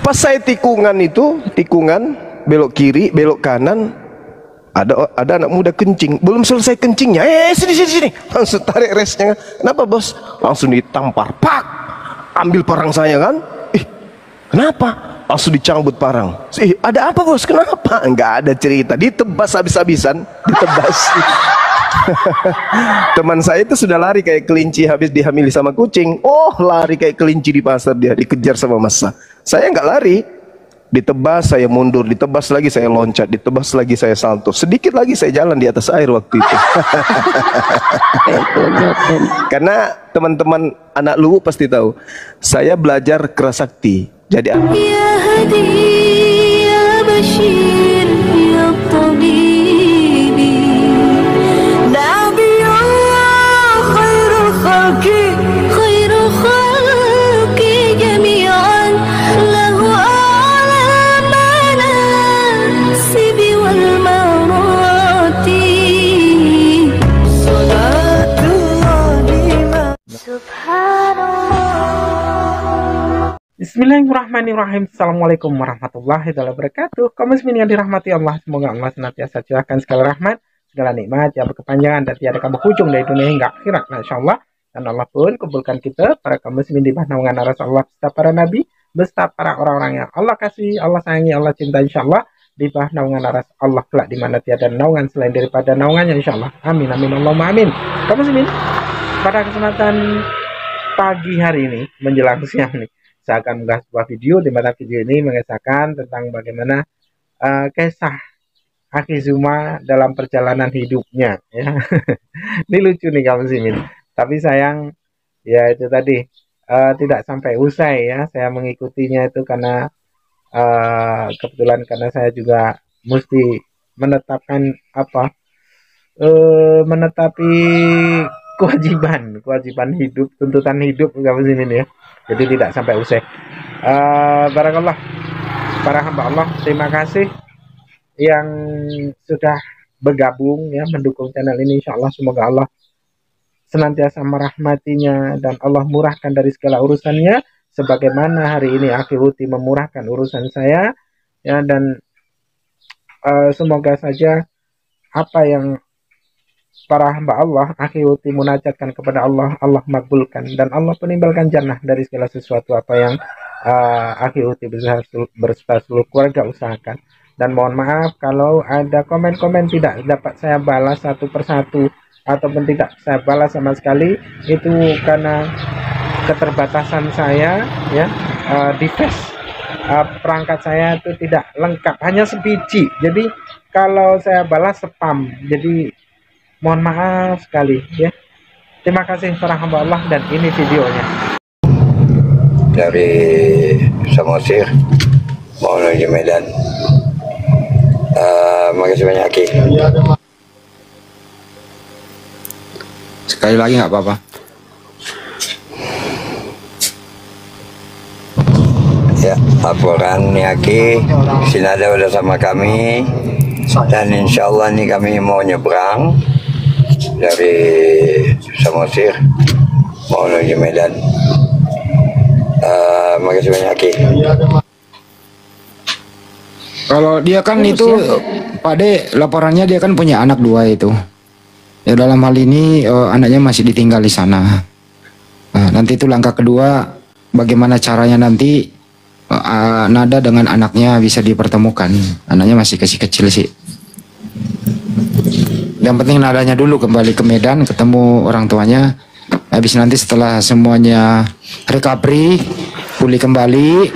Pas saya tikungan belok kiri, belok kanan, ada anak muda kencing. Belum selesai kencingnya, sini, langsung tarik resnya. Kenapa bos? Langsung ditampar, pak, ambil parang saya kan. Kenapa? Langsung dicambut parang. Ada apa bos? Kenapa? Enggak ada cerita, ditebas habis-habisan, ditebas. Teman saya itu sudah lari kayak kelinci habis dihamili sama kucing. Lari kayak kelinci di pasar, dia dikejar sama massa. Saya nggak lari, ditebas saya mundur, ditebas lagi saya loncat, ditebas lagi saya salto, sedikit lagi saya jalan di atas air waktu itu. Karena teman-teman anak Luwu pasti tahu, saya belajar kerasakti. Jadi ya hadi ya bashir ya tabibi nabiyullah khairul khalqi jami'an lahu alamana sibi wal marati salatullah subhanallah. Bismillahirrahmanirrahim. Assalamualaikum warahmatullahi wabarakatuh. Kaum muslimin yang dirahmati Allah, semoga Allah senantiasa curahkan segala rahmat, segala nikmat yang berkepanjangan dan tiada berujung dari dunia hingga akhirat, insyaallah. Dan Allah pun kumpulkan kita para kaum muslimin di bawah naungan Rasulullah beserta para nabi, beserta para orang-orang yang Allah kasih, Allah sayangi, Allah cinta, insyaallah di bawah naungan Allah kelak di mana tiada naungan selain daripada naungannya, insyaallah. Amin amin Allahumma amin. Kaum muslimin, pada kesempatan pagi hari ini menjelang siang nih, saya akan mengunggah sebuah video di mana video ini mengisahkan tentang bagaimana kisah Akhi Zuma dalam perjalanan hidupnya. Ya. Ini lucu nih kaum muslimin. Tapi sayang, ya itu tadi tidak sampai usai ya. Saya mengikutinya itu karena kebetulan karena saya juga mesti menetapkan menetapi kewajiban hidup, tuntutan hidup kaum muslimin ya. Jadi tidak sampai usai. Barakallah para hamba Allah, terima kasih yang sudah bergabung ya, mendukung channel ini. Insyaallah semoga Allah senantiasa merahmatinya dan Allah murahkan dari segala urusannya, sebagaimana hari ini Akhi Uti memurahkan urusan saya ya. Dan semoga saja apa yang para hamba Allah Akhi Uti munajatkan kepada Allah, Allah makbulkan dan Allah penimbalkan jannah dari segala sesuatu apa yang Akhi Uti beserta seluruh keluarga usahakan. Dan mohon maaf kalau ada komen-komen tidak dapat saya balas satu persatu ataupun tidak saya balas sama sekali, itu karena keterbatasan saya ya. Device perangkat saya itu tidak lengkap, hanya sebiji, jadi kalau saya balas spam, jadi mohon maaf sekali ya. Terima kasih para hamba Allah dan ini videonya. Dari Samosir mau menuju Medan. Makasih banyak Aki. Sekali lagi nggak apa-apa. Ya, laporan nih Aki, Sinada udah sama kami dan insya Allah nih kami mau nyebrang dari Samosir mau menuju Medan. Makasih banyak Ki. Kalau dia kan itu Pak De, laporannya dia kan punya anak 2 itu. Ya dalam hal ini anaknya masih ditinggal di sana. Nah, nanti itu langkah kedua, bagaimana caranya nanti Nada dengan anaknya bisa dipertemukan. Anaknya masih kecil sih. Yang penting Nadanya dulu kembali ke Medan, ketemu orang tuanya. Habis nanti setelah semuanya recovery, pulih kembali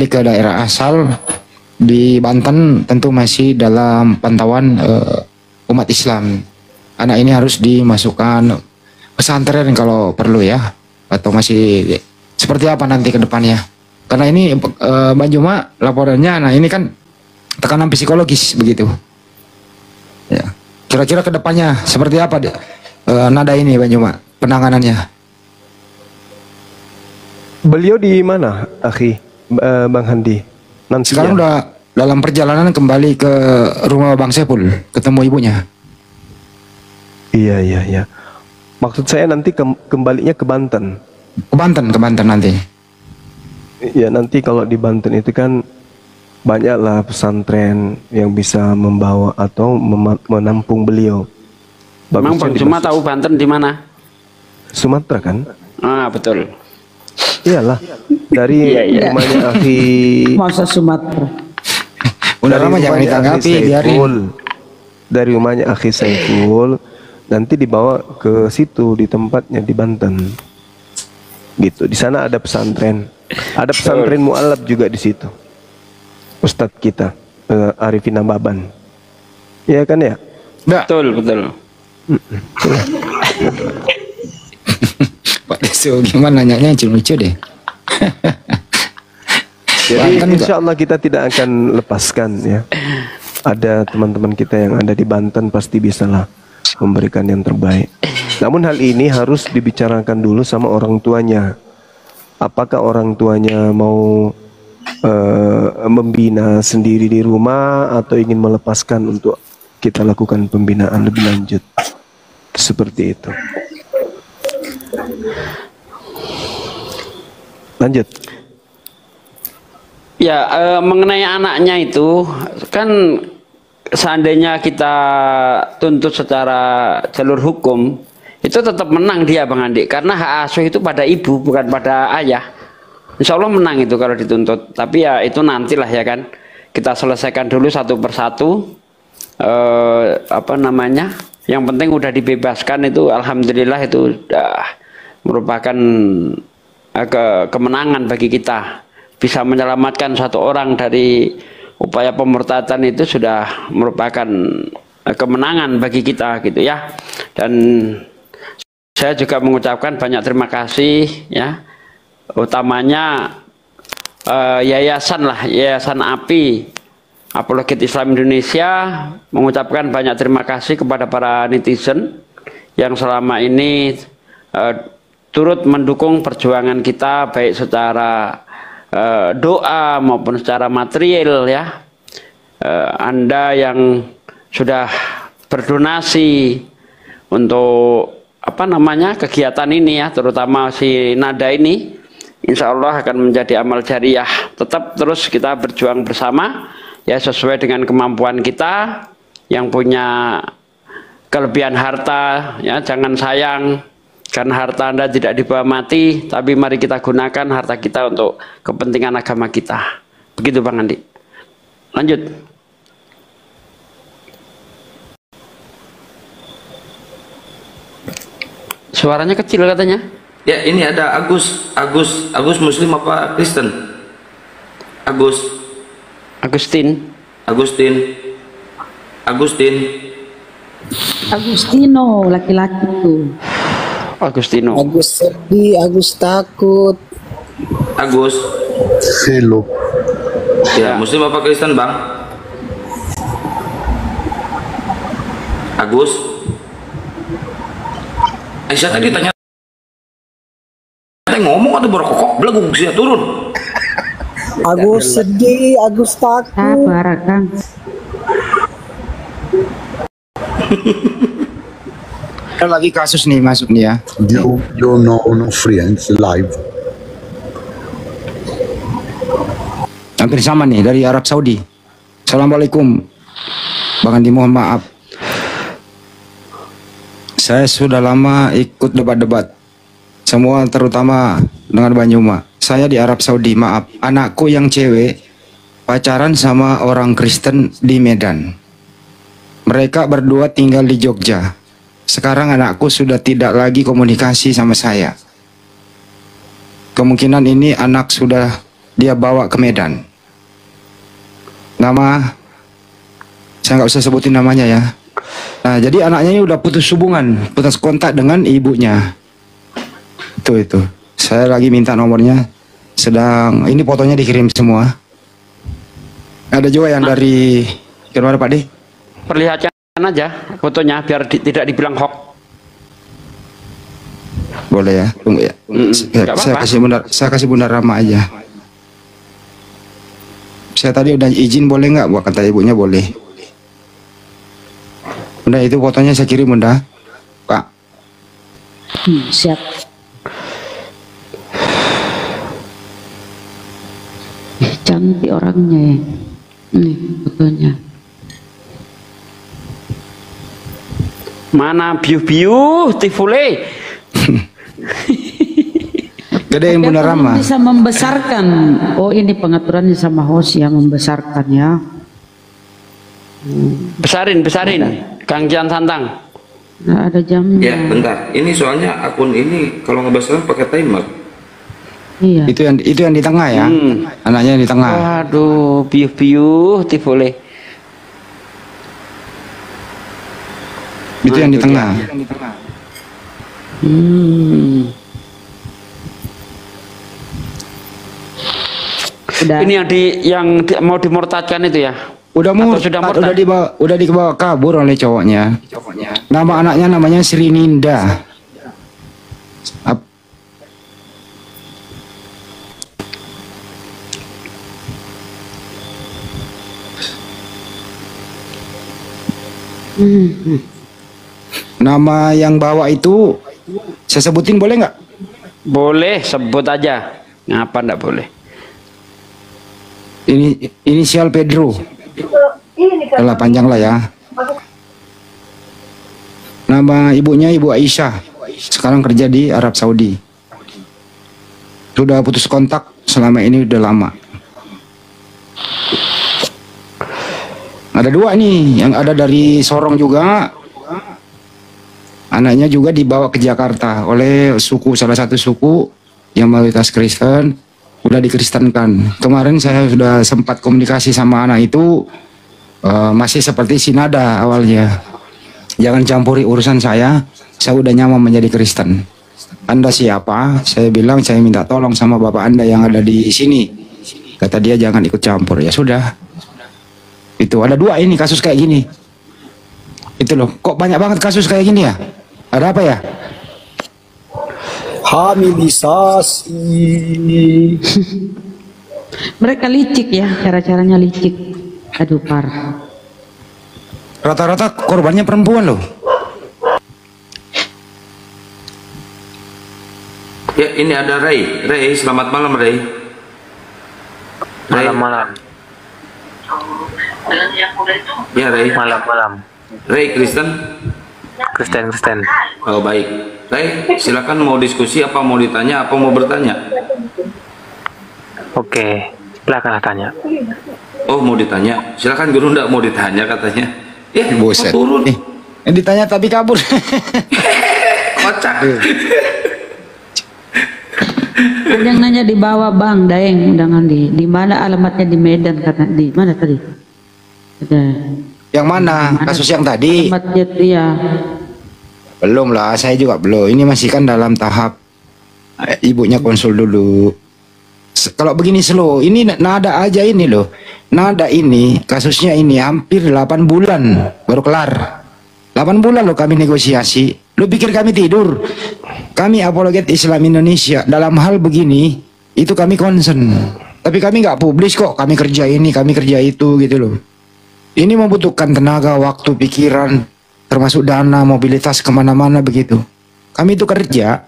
ke daerah asal di Banten, tentu masih dalam pantauan umat Islam. Anak ini harus dimasukkan pesantren kalau perlu ya, atau masih seperti apa nanti ke depannya. Karena ini Bang Juma laporannya, nah ini kan tekanan psikologis begitu. Ya. Kira-kira ke depannya seperti apa Nada ini Bang Juma penanganannya? Beliau di mana, Akhi Bang Handi? Nanti sekarang udah dalam perjalanan kembali ke rumah Bang Sepul, ketemu ibunya. Iya. Maksud saya nanti kembalinya ke Banten. Ke Banten nanti. Ya nanti kalau di Banten itu kan banyaklah pesantren yang bisa membawa atau menampung beliau. Memang Bang Juma tahu Banten di mana? Sumatera kan? Ah, betul. Iyalah, dari Iya. rumahnya akhi. Masa Sumatera. Udah Dari lama jangan rumahnya ditanggapi, akhi biarin. Saiful. Dari rumahnya akhi Saiful, nanti dibawa ke situ di tempatnya di Banten. Gitu. Di sana ada pesantren. Ada pesantren mualaf juga di situ. Ustadz kita Arifin Nababan. Iya kan ya? Betul, betul. Pak Deso gimana nanyanya lucu deh. Jadi Banten insya Allah kita tidak akan lepaskan ya. Ada teman-teman kita yang ada di Banten pasti bisalah memberikan yang terbaik. Namun hal ini harus dibicarakan dulu sama orang tuanya. Apakah orang tuanya mau membina sendiri di rumah atau ingin melepaskan untuk kita lakukan pembinaan lebih lanjut. Seperti itu. Lanjut. Ya, mengenai anaknya itu kan seandainya kita tuntut secara jalur hukum itu tetap menang dia Bang Andi, karena hak asuh itu pada ibu bukan pada ayah. Insya Allah menang itu kalau dituntut, tapi ya itu nantilah ya kan, kita selesaikan dulu satu persatu. Apa namanya, yang penting udah dibebaskan itu alhamdulillah, itu udah merupakan kemenangan bagi kita. Bisa menyelamatkan satu orang dari upaya pemurtadan itu sudah merupakan kemenangan bagi kita gitu ya. Dan saya juga mengucapkan banyak terima kasih ya, utamanya yayasan API Apologet Islam Indonesia, mengucapkan banyak terima kasih kepada para netizen yang selama ini turut mendukung perjuangan kita baik secara doa maupun secara material ya. Anda yang sudah berdonasi untuk apa namanya kegiatan ini ya, terutama si Nada ini, insya Allah akan menjadi amal jariah. Tetap terus kita berjuang bersama ya, sesuai dengan kemampuan kita. Yang punya kelebihan harta ya jangan sayang, karena harta Anda tidak dibawa mati, tapi mari kita gunakan harta kita untuk kepentingan agama kita. Begitu Bang Andi. Lanjut. Suaranya kecil katanya. Ya, ini ada Agus Muslim apa Kristen? Agustin. Agustino, laki-laki tuh. Agustino. Agus sedih, Agus takut. Agus. Hello. Ya, Muslim apa Kristen, Bang? Agus. Aisyah tadi tanya ngomong atau berkokok belagu saya turun. Agus sedih, Agus takut. Sabar, Kang. Ada lagi kasus nih masuk nih ya. You know no friends live. Hampir sama nih dari Arab Saudi. Assalamualaikum Bang Andi, mohon maaf, saya sudah lama ikut debat-debat semua, terutama dengan Banyuma. Saya di Arab Saudi, maaf, anakku yang cewek pacaran sama orang Kristen di Medan. Mereka berdua tinggal di Jogja. Sekarang anakku sudah tidak lagi komunikasi sama saya. Kemungkinan ini anak sudah dia bawa ke Medan. Nama saya nggak usah sebutin namanya ya. Nah, jadi anaknya ini udah putus hubungan, putus kontak dengan ibunya. Itu. Saya lagi minta nomornya. Sedang ini fotonya dikirim semua. Ada juga yang dari kemana Pak De? Perlihatkan aja fotonya biar tidak dibilang hoax. Boleh ya, tunggu ya. Saya kasih Bunda Rama aja. Saya tadi udah izin boleh nggak? Buat kata ibunya boleh. Bunda, itu fotonya saya kirim Bunda. Pak. Siap. Cantik orangnya ya. Nih fotonya. Mana beautiful. Gede yang Bunda Tapi Rama. bisa membesarkan. Oh ini pengaturannya sama host ya, membesarkan ya. Besarin. Kang Kian Santang. Nggak ada jamnya. Ya, bentar. Ini soalnya akun ini kalau ngebesarin pakai timer. Iya. Itu yang di tengah ya. Anaknya yang di tengah. Waduh, beautiful. Itu yang di tengah. Udah. Ini yang mau dimurtadkan itu ya? Udah Atau sudah murtad? udah dibawa kabur oleh cowoknya. Nama anaknya namanya Sri Ninda. Nama yang bawa itu saya sebutin boleh nggak? Boleh, sebut aja. Ngapa ndak boleh? Ini inisial Pedro. Telah panjang lah ya. Nama ibunya Ibu Aisyah. Sekarang kerja di Arab Saudi. Sudah putus kontak selama ini udah lama. Ada dua nih yang ada dari Sorong juga. Anaknya juga dibawa ke Jakarta oleh salah satu suku yang mayoritas Kristen. Udah dikristenkan. Kemarin saya sudah sempat komunikasi sama anak itu. Masih seperti Sinada awalnya. Jangan campuri urusan saya udah nyaman menjadi Kristen. Anda siapa? Saya bilang saya minta tolong sama bapak Anda yang ada di sini. Kata dia jangan ikut campur. Ya sudah. Itu ada dua ini kasus kayak gini. Itu loh. Kok banyak banget kasus kayak gini ya? Ada apa ya? Hamilisasi. Mereka licik ya, cara-caranya licik. Aduh parah. Rata-rata korbannya perempuan loh. Ya, ini ada Ray. Ray, selamat malam Ray. Malam-malam. Ya Ray. Malam-malam. Ray Kristen. Kristen. Oh baik. Ray, silakan mau diskusi apa mau ditanya apa mau bertanya? Oke, silakan tanya. Oh mau ditanya. Silakan guru ndak mau ditanya katanya. Ya, Buset. turun. Yang ditanya tapi kabur. Kocak. Ada yang nanya di bawah Bang Daeng, undangan di mana alamatnya di Medan kata di mana tadi? Ada. Yang mana? Kasus yang tadi? Alamat dia. Belum lah, saya juga belum. Ini masih kan dalam tahap ibunya konsul dulu. Kalau begini slow, ini nada aja ini loh. Nada ini, kasusnya ini hampir 8 bulan baru kelar. 8 bulan loh kami negosiasi. Lu pikir kami tidur? Kami apologet Islam Indonesia dalam hal begini, itu kami concern. Tapi kami nggak publis kok, kami kerja ini, kami kerja itu gitu loh. Ini membutuhkan tenaga, waktu, pikiran, termasuk dana, mobilitas kemana-mana begitu. Kami itu kerja,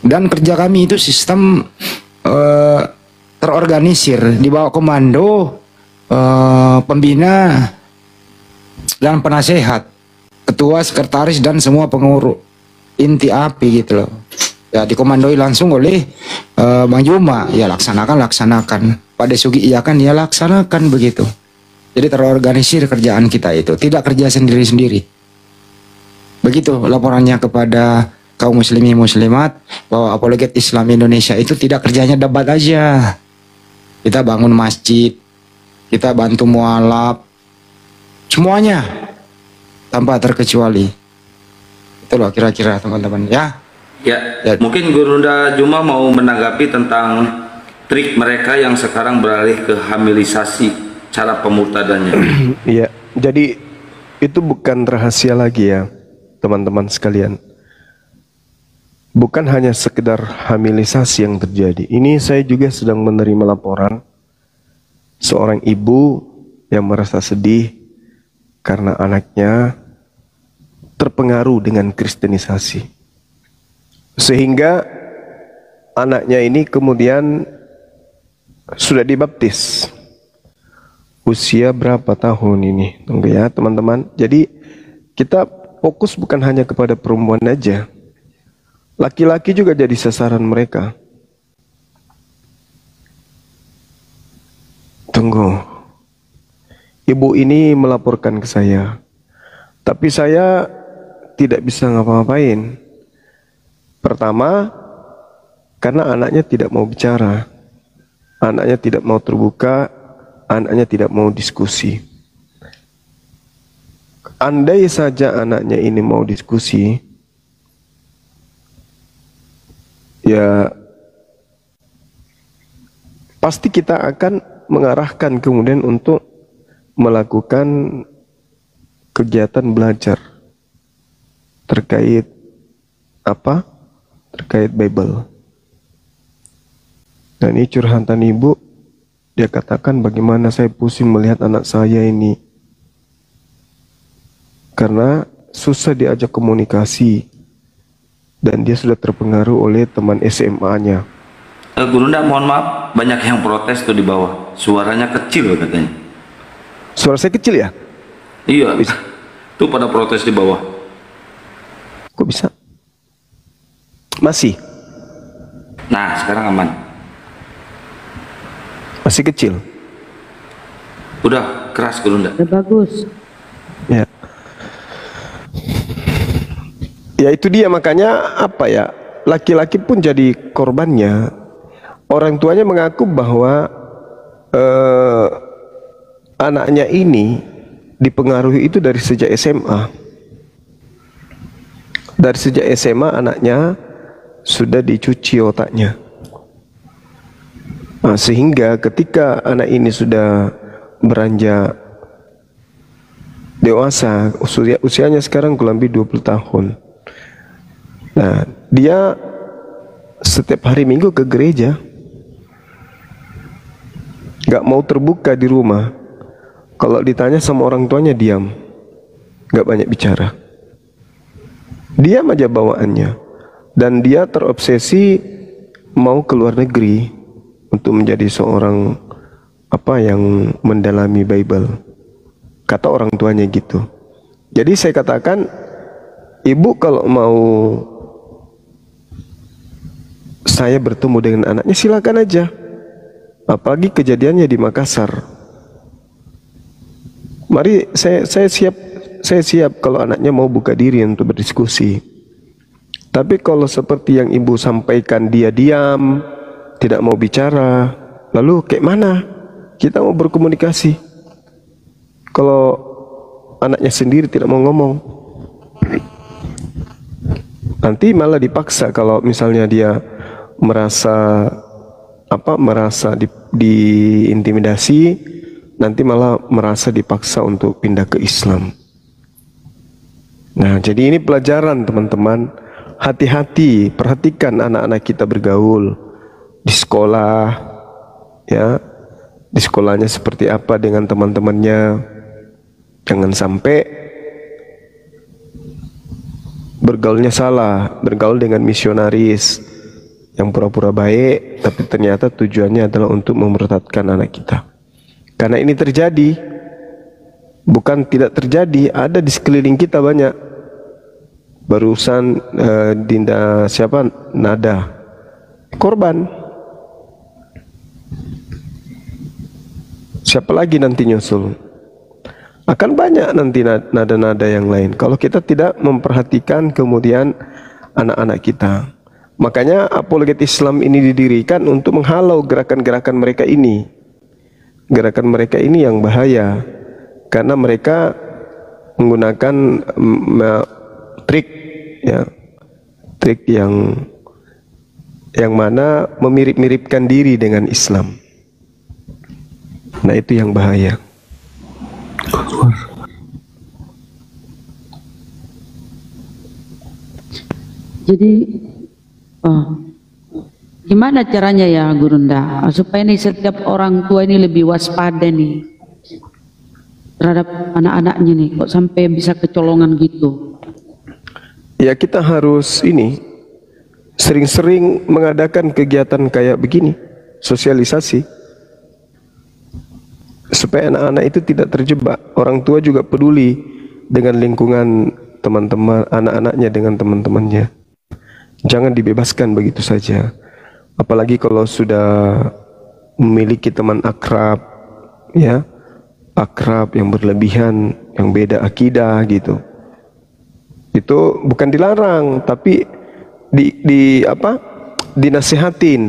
dan kerja kami itu sistem terorganisir, di bawah komando pembina dan penasehat, ketua, sekretaris, dan semua pengurus inti api gitu loh. Ya dikomandoi langsung oleh Bang Juma. Ya laksanakan. Pada Sugi iya kan, ya laksanakan begitu. Jadi terorganisir kerjaan kita itu, tidak kerja sendiri-sendiri. Begitu laporannya kepada kaum muslimin muslimat bahwa apologet Islam Indonesia itu tidak kerjanya debat aja. Kita bangun masjid, kita bantu mualaf, semuanya tanpa terkecuali. Itu loh kira-kira teman-teman ya. Ya, mungkin Guru Nda Juma mau menanggapi tentang trik mereka yang sekarang beralih ke hamilisasi, cara pemurtadannya. Iya, jadi itu bukan rahasia lagi ya, teman-teman sekalian. Bukan hanya sekedar hamilisasi yang terjadi. Ini saya juga sedang menerima laporan seorang ibu yang merasa sedih karena anaknya terpengaruh dengan kristenisasi. Sehingga anaknya ini kemudian sudah dibaptis. Usia berapa tahun ini? Tunggu ya teman-teman. Jadi kita fokus bukan hanya kepada perempuan aja. Laki-laki juga jadi sasaran mereka. Tunggu. Ibu ini melaporkan ke saya. Tapi saya tidak bisa ngapa-ngapain. Pertama, karena anaknya tidak mau bicara. Anaknya tidak mau terbuka, anaknya tidak mau diskusi. Andai saja anaknya ini mau diskusi, ya pasti kita akan mengarahkan kemudian untuk melakukan kegiatan belajar terkait apa? Terkait Bible. Dan ini curhatan ibu, dia katakan bagaimana saya pusing melihat anak saya ini. Karena susah diajak komunikasi. Dan dia sudah terpengaruh oleh teman SMA-nya. Gurunda, mohon maaf, banyak yang protes tuh di bawah. Suaranya kecil katanya. Suara saya kecil ya? Iya, tuh pada protes di bawah. Kok bisa? Masih? Nah, sekarang aman. Masih kecil? Udah keras Gurunda. Udah bagus. Ya. Ya itu dia, makanya apa ya, laki-laki pun jadi korbannya. Orang tuanya mengaku bahwa anaknya ini dipengaruhi itu dari sejak SMA. Dari sejak SMA anaknya sudah dicuci otaknya. Nah, sehingga ketika anak ini sudah beranjak dewasa, usianya sekarang kurang lebih 20 tahun. Nah, dia setiap hari Minggu ke gereja, gak mau terbuka di rumah. Kalau ditanya sama orang tuanya diam, gak banyak bicara. Diam aja bawaannya. Dan dia terobsesi mau ke luar negeri untuk menjadi seorang yang mendalami Bible. Kata orang tuanya gitu. Jadi saya katakan, ibu kalau mau saya bertemu dengan anaknya silakan aja. Apalagi kejadiannya di Makassar. Mari saya siap kalau anaknya mau buka diri untuk berdiskusi. Tapi kalau seperti yang ibu sampaikan, dia diam, tidak mau bicara, lalu kayak mana kita mau berkomunikasi kalau anaknya sendiri tidak mau ngomong? Nanti malah dipaksa. Kalau misalnya dia merasa diintimidasi, nanti malah merasa dipaksa untuk pindah ke Islam. Nah, jadi ini pelajaran teman-teman. Hati-hati, perhatikan anak-anak kita bergaul di sekolah, ya, di sekolahnya seperti apa dengan teman-temannya. Jangan sampai bergaulnya salah, bergaul dengan misionaris yang pura-pura baik, tapi ternyata tujuannya adalah untuk memurtadkan anak kita. Karena ini terjadi, bukan tidak terjadi, ada di sekeliling kita banyak. Barusan Dinda siapa? Nada korban. Siapa lagi nanti nyusul? Akan banyak nanti nada-nada yang lain kalau kita tidak memperhatikan kemudian anak-anak kita. Makanya apologet Islam ini didirikan untuk menghalau gerakan-gerakan mereka ini. Gerakan mereka ini yang bahaya karena mereka menggunakan trik, ya, trik yang mana memirip-miripkan diri dengan Islam. Nah, itu yang bahaya. Jadi gimana caranya ya Gurunda supaya nih setiap orang tua ini lebih waspada nih terhadap anak-anaknya nih, kok sampai bisa kecolongan gitu? Ya, kita harus ini sering-sering mengadakan kegiatan kayak begini, sosialisasi. supaya anak-anak itu tidak terjebak. Orang tua juga peduli dengan lingkungan teman-teman, anak-anaknya dengan teman-temannya. Jangan dibebaskan begitu saja. Apalagi kalau sudah memiliki teman akrab, ya, akrab yang berlebihan, yang beda akidah gitu. Itu bukan dilarang, tapi dinasihatin.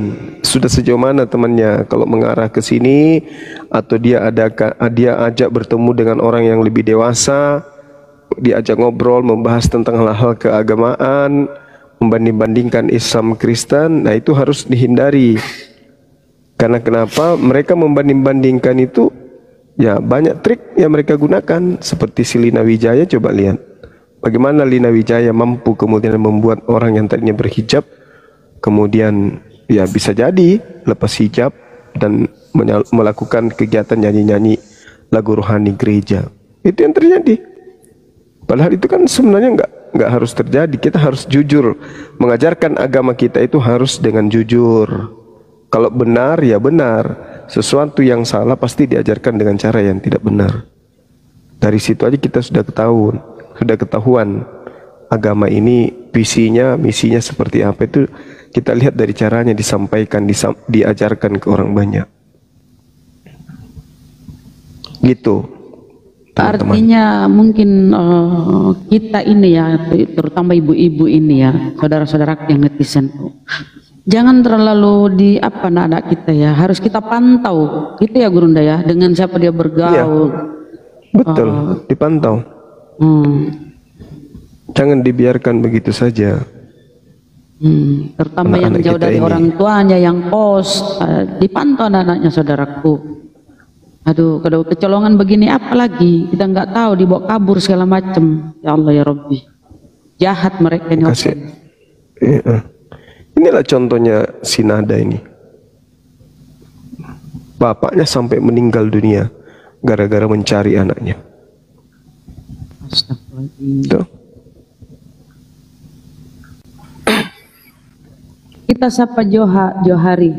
Sudah sejauh mana temannya kalau mengarah ke sini, atau dia ajak bertemu dengan orang yang lebih dewasa, diajak ngobrol membahas tentang hal-hal keagamaan, membanding-bandingkan Islam Kristen. Nah, itu harus dihindari. Karena kenapa? Mereka membanding-bandingkan itu, ya banyak trik yang mereka gunakan. Seperti si Lina Wijaya, coba lihat bagaimana Lina Wijaya mampu kemudian membuat orang yang tadinya berhijab kemudian ya bisa jadi lepas hijab dan melakukan kegiatan nyanyi-nyanyi lagu rohani gereja. Itu yang terjadi. Padahal itu kan sebenarnya nggak harus terjadi. Kita harus jujur. Mengajarkan agama kita itu harus dengan jujur. Kalau benar ya benar. Sesuatu yang salah pasti diajarkan dengan cara yang tidak benar. Dari situ aja kita sudah ketahuan agama ini visinya, misinya seperti apa. Itu kita lihat dari caranya disampaikan, diajarkan ke orang banyak. Gitu. Teman-teman. Artinya mungkin kita ini ya, terutama ibu-ibu ini ya, saudara-saudara yang netizen, jangan terlalu anak kita ya, harus kita pantau, gitu ya Gurunda ya, dengan siapa dia bergaul. Iya, betul, dipantau. Jangan dibiarkan begitu saja. Terutama yang jauh dari orang tuanya, yang kos, dipantau anak-anaknya saudaraku. Aduh, kalau kecolongan begini apalagi, kita nggak tahu, dibawa kabur segala macam. Ya Allah ya Rabbi, jahat mereka ini. Inilah contohnya si Nada ini. Bapaknya sampai meninggal dunia gara-gara mencari anaknya. Tuh. Kita sapa Johari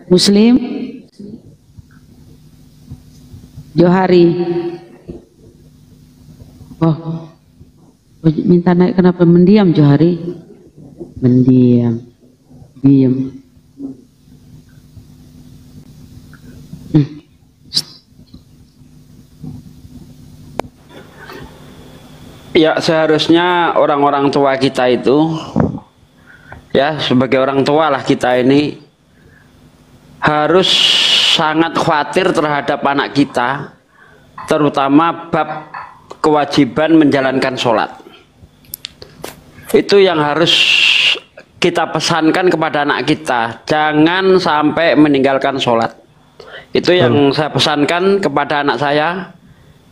Muslim. Johari, minta naik, kenapa mendiam Johari? Mendiam, diam. Ya, seharusnya orang-orang tua kita itu, ya sebagai orang tua lah kita ini harus sangat khawatir terhadap anak kita, terutama bab kewajiban menjalankan sholat. Itu yang harus kita pesankan kepada anak kita, jangan sampai meninggalkan sholat. Itu yang saya pesankan kepada anak saya,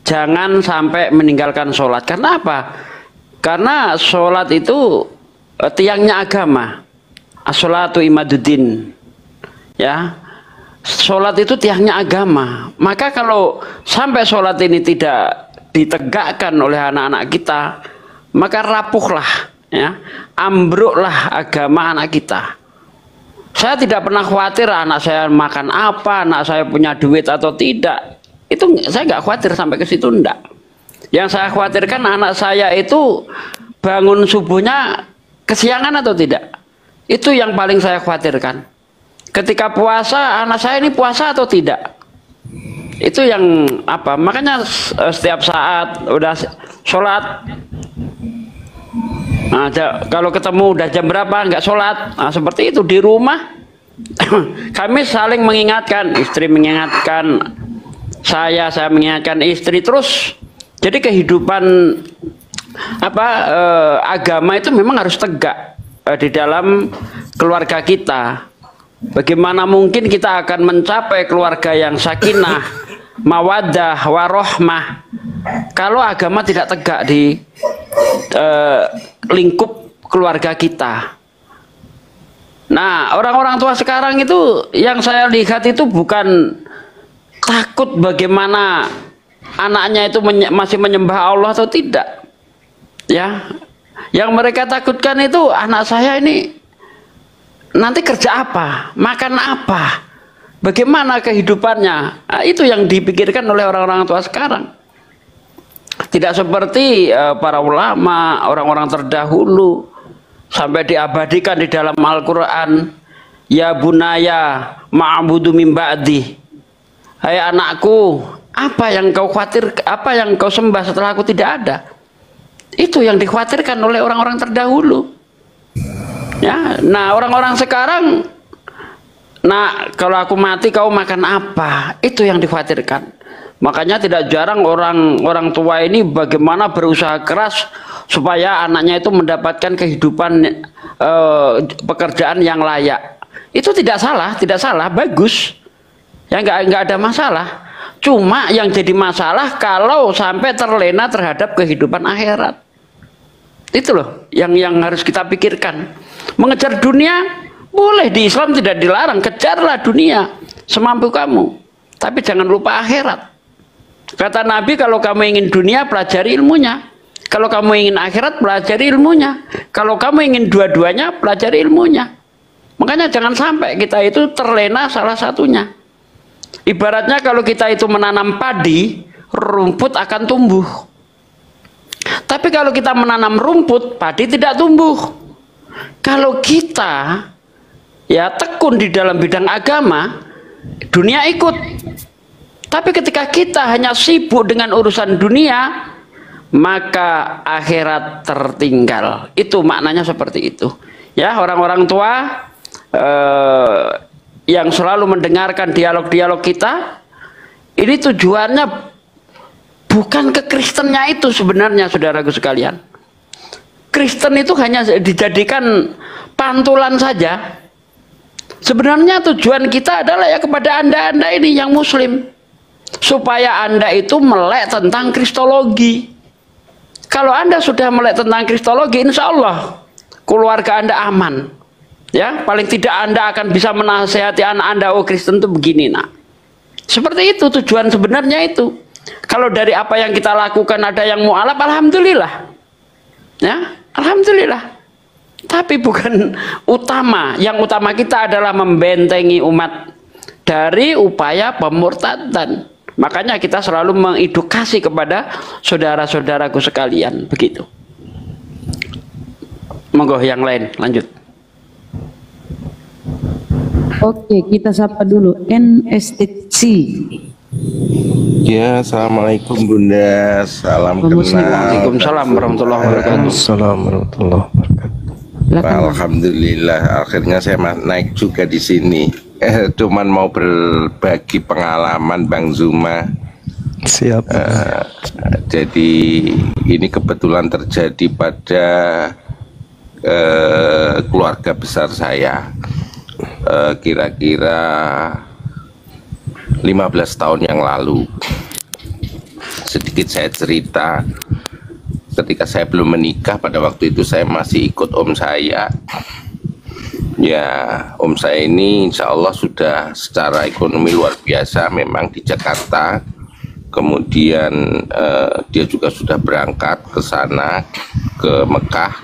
jangan sampai meninggalkan sholat. Karena apa? Karena sholat itu tiangnya agama. As-sholatu imaduddin, ya. Sholat itu tiangnya agama. Maka kalau sampai sholat ini tidak ditegakkan oleh anak-anak kita, maka rapuhlah, ya, ambruklah agama anak kita. Saya tidak pernah khawatir anak saya makan apa, anak saya punya duit atau tidak. Itu saya nggak khawatir sampai ke situ, enggak. Yang saya khawatirkan anak saya itu bangun subuhnya kesiangan atau tidak. Itu yang paling saya khawatirkan. Ketika puasa, anak saya ini puasa atau tidak. Itu yang apa? Makanya setiap saat udah sholat, nah, kalau ketemu udah jam berapa nggak sholat, nah, seperti itu. Di rumah kami saling mengingatkan, istri mengingatkan saya mengingatkan istri terus. Jadi kehidupan agama itu memang harus tegak di dalam keluarga kita. Bagaimana mungkin kita akan mencapai keluarga yang sakinah, mawaddah, warohmah kalau agama tidak tegak di lingkup keluarga kita. Nah, orang-orang tua sekarang itu yang saya lihat itu bukan takut bagaimana anaknya itu masih menyembah Allah atau tidak, ya. Yang mereka takutkan itu anak saya ini nanti kerja apa, makan apa, Bagaimana kehidupannya? Nah, itu yang dipikirkan oleh orang-orang tua sekarang. Tidak seperti para ulama, orang-orang terdahulu sampai diabadikan di dalam Al-Quran. Ya bunaya ma'budu min ba'di. Hai anakku, apa yang kau khawatir, apa yang kau sembah setelah aku tidak ada? Itu yang dikhawatirkan oleh orang-orang terdahulu. Ya, nah orang-orang sekarang, nah kalau aku mati kau makan apa? Itu yang dikhawatirkan. Makanya tidak jarang orang tua ini bagaimana berusaha keras supaya anaknya itu mendapatkan kehidupan pekerjaan yang layak. Itu tidak salah, bagus. Ya nggak ada masalah. Cuma yang jadi masalah kalau sampai terlena terhadap kehidupan akhirat. Itu loh yang harus kita pikirkan. Mengejar dunia boleh, di Islam tidak dilarang, kejarlah dunia semampu kamu. Tapi jangan lupa akhirat. Kata Nabi, kalau kamu ingin dunia, pelajari ilmunya. Kalau kamu ingin akhirat, pelajari ilmunya. Kalau kamu ingin dua-duanya, pelajari ilmunya. Makanya jangan sampai kita itu terlena salah satunya. Ibaratnya kalau kita itu menanam padi, rumput akan tumbuh. Tapi kalau kita menanam rumput, padi tidak tumbuh. Kalau kita ya tekun di dalam bidang agama, dunia ikut. Tapi ketika kita hanya sibuk dengan urusan dunia, maka akhirat tertinggal. Itu maknanya seperti itu. Ya, orang-orang tua yang selalu mendengarkan dialog-dialog kita, ini tujuannya bukan ke Kristennya itu sebenarnya, saudaraku sekalian. Kristen itu hanya dijadikan pantulan saja. Sebenarnya tujuan kita adalah ya kepada anda ini yang muslim, supaya anda itu melek tentang kristologi. Kalau anda sudah melek tentang kristologi, insya Allah keluarga anda aman. Ya, paling tidak anda akan bisa menasehati anak anda, oh Kristen itu begini nak. Seperti itu tujuan sebenarnya itu. Kalau dari apa yang kita lakukan ada yang mu'alaf, alhamdulillah. Ya, alhamdulillah. Tapi bukan utama. Yang utama kita adalah membentengi umat dari upaya pemurtadan. Makanya kita selalu mengedukasi kepada saudara-saudaraku sekalian. Begitu. Monggo yang lain, lanjut. Oke, kita sapa dulu NSTC. Ya, assalamualaikum Bunda, salam kenal. Waalaikumsalam warahmatullahi wabarakatuh. Assalamualaikum warahmatullahi wabarakatuh. Alhamdulillah, akhirnya saya naik juga di sini. Cuman mau berbagi pengalaman Bang Zuma. Siap. Jadi ini kebetulan terjadi pada keluarga besar saya. Kira-kira 15 tahun yang lalu. Sedikit saya cerita, ketika saya belum menikah, pada waktu itu saya masih ikut om saya. Ya, om saya ini insya Allah sudah secara ekonomi luar biasa memang di Jakarta. Kemudian dia juga sudah berangkat ke sana, ke Mekah.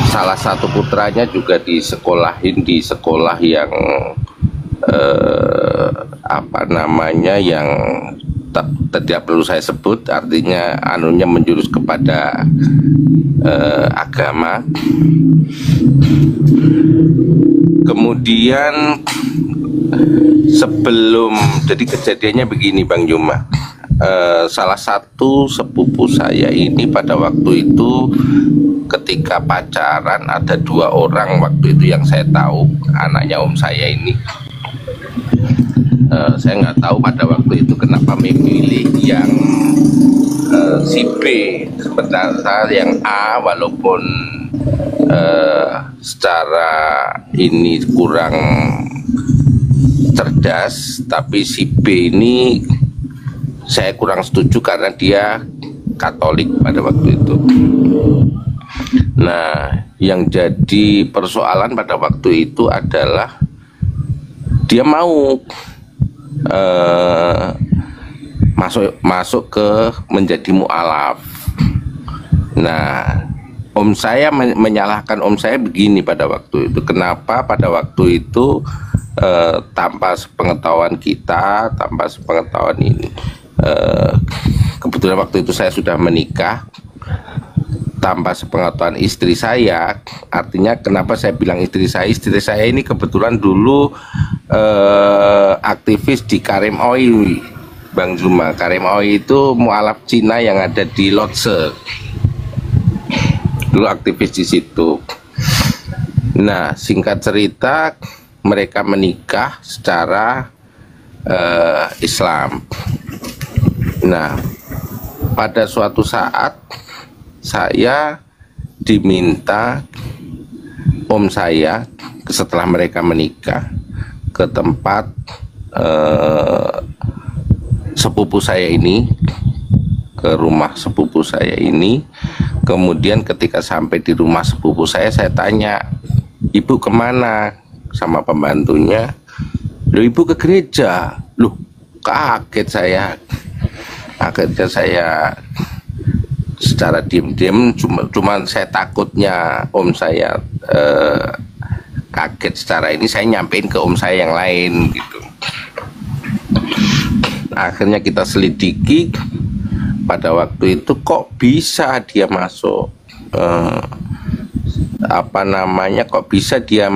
Salah satu putranya juga disekolahin di sekolah yang apa namanya, yang tidak perlu saya sebut, artinya anunya menjurus kepada agama. Kemudian sebelum, jadi kejadiannya begini Bang Juma, salah satu sepupu saya ini pada waktu itu ketika pacaran, ada 2 orang waktu itu yang saya tahu, anaknya om saya ini. Saya nggak tahu pada waktu itu kenapa memilih yang si B, sementara yang A walaupun secara ini kurang cerdas, tapi si B ini saya kurang setuju karena dia Katolik pada waktu itu. Nah, yang jadi persoalan pada waktu itu adalah dia mau masuk ke menjadi mu'alaf. Nah, om saya menyalahkan om saya begini pada waktu itu. Kenapa pada waktu itu tanpa sepengetahuan kita, tanpa sepengetahuan ini. Kebetulan waktu itu saya sudah menikah tanpa sepengetahuan istri saya. Artinya kenapa saya bilang istri saya ini kebetulan dulu aktivis di Karim Oi, Bang Zuma. Karim Oi itu mualaf Cina yang ada di Lotse, dulu aktivis di situ. Nah, singkat cerita, mereka menikah secara Islam. Nah, pada suatu saat saya diminta om saya setelah mereka menikah ke tempat sepupu saya ini, ke rumah sepupu saya ini. Kemudian ketika sampai di rumah sepupu saya tanya, ibu kemana? Sama pembantunya. Loh, ibu ke gereja. Loh, kaget saya. Akhirnya saya secara diam-diam, cuma saya takutnya om saya kaget secara ini, saya nyampein ke om saya yang lain gitu. Akhirnya kita selidiki, pada waktu itu kok bisa dia masuk kok bisa dia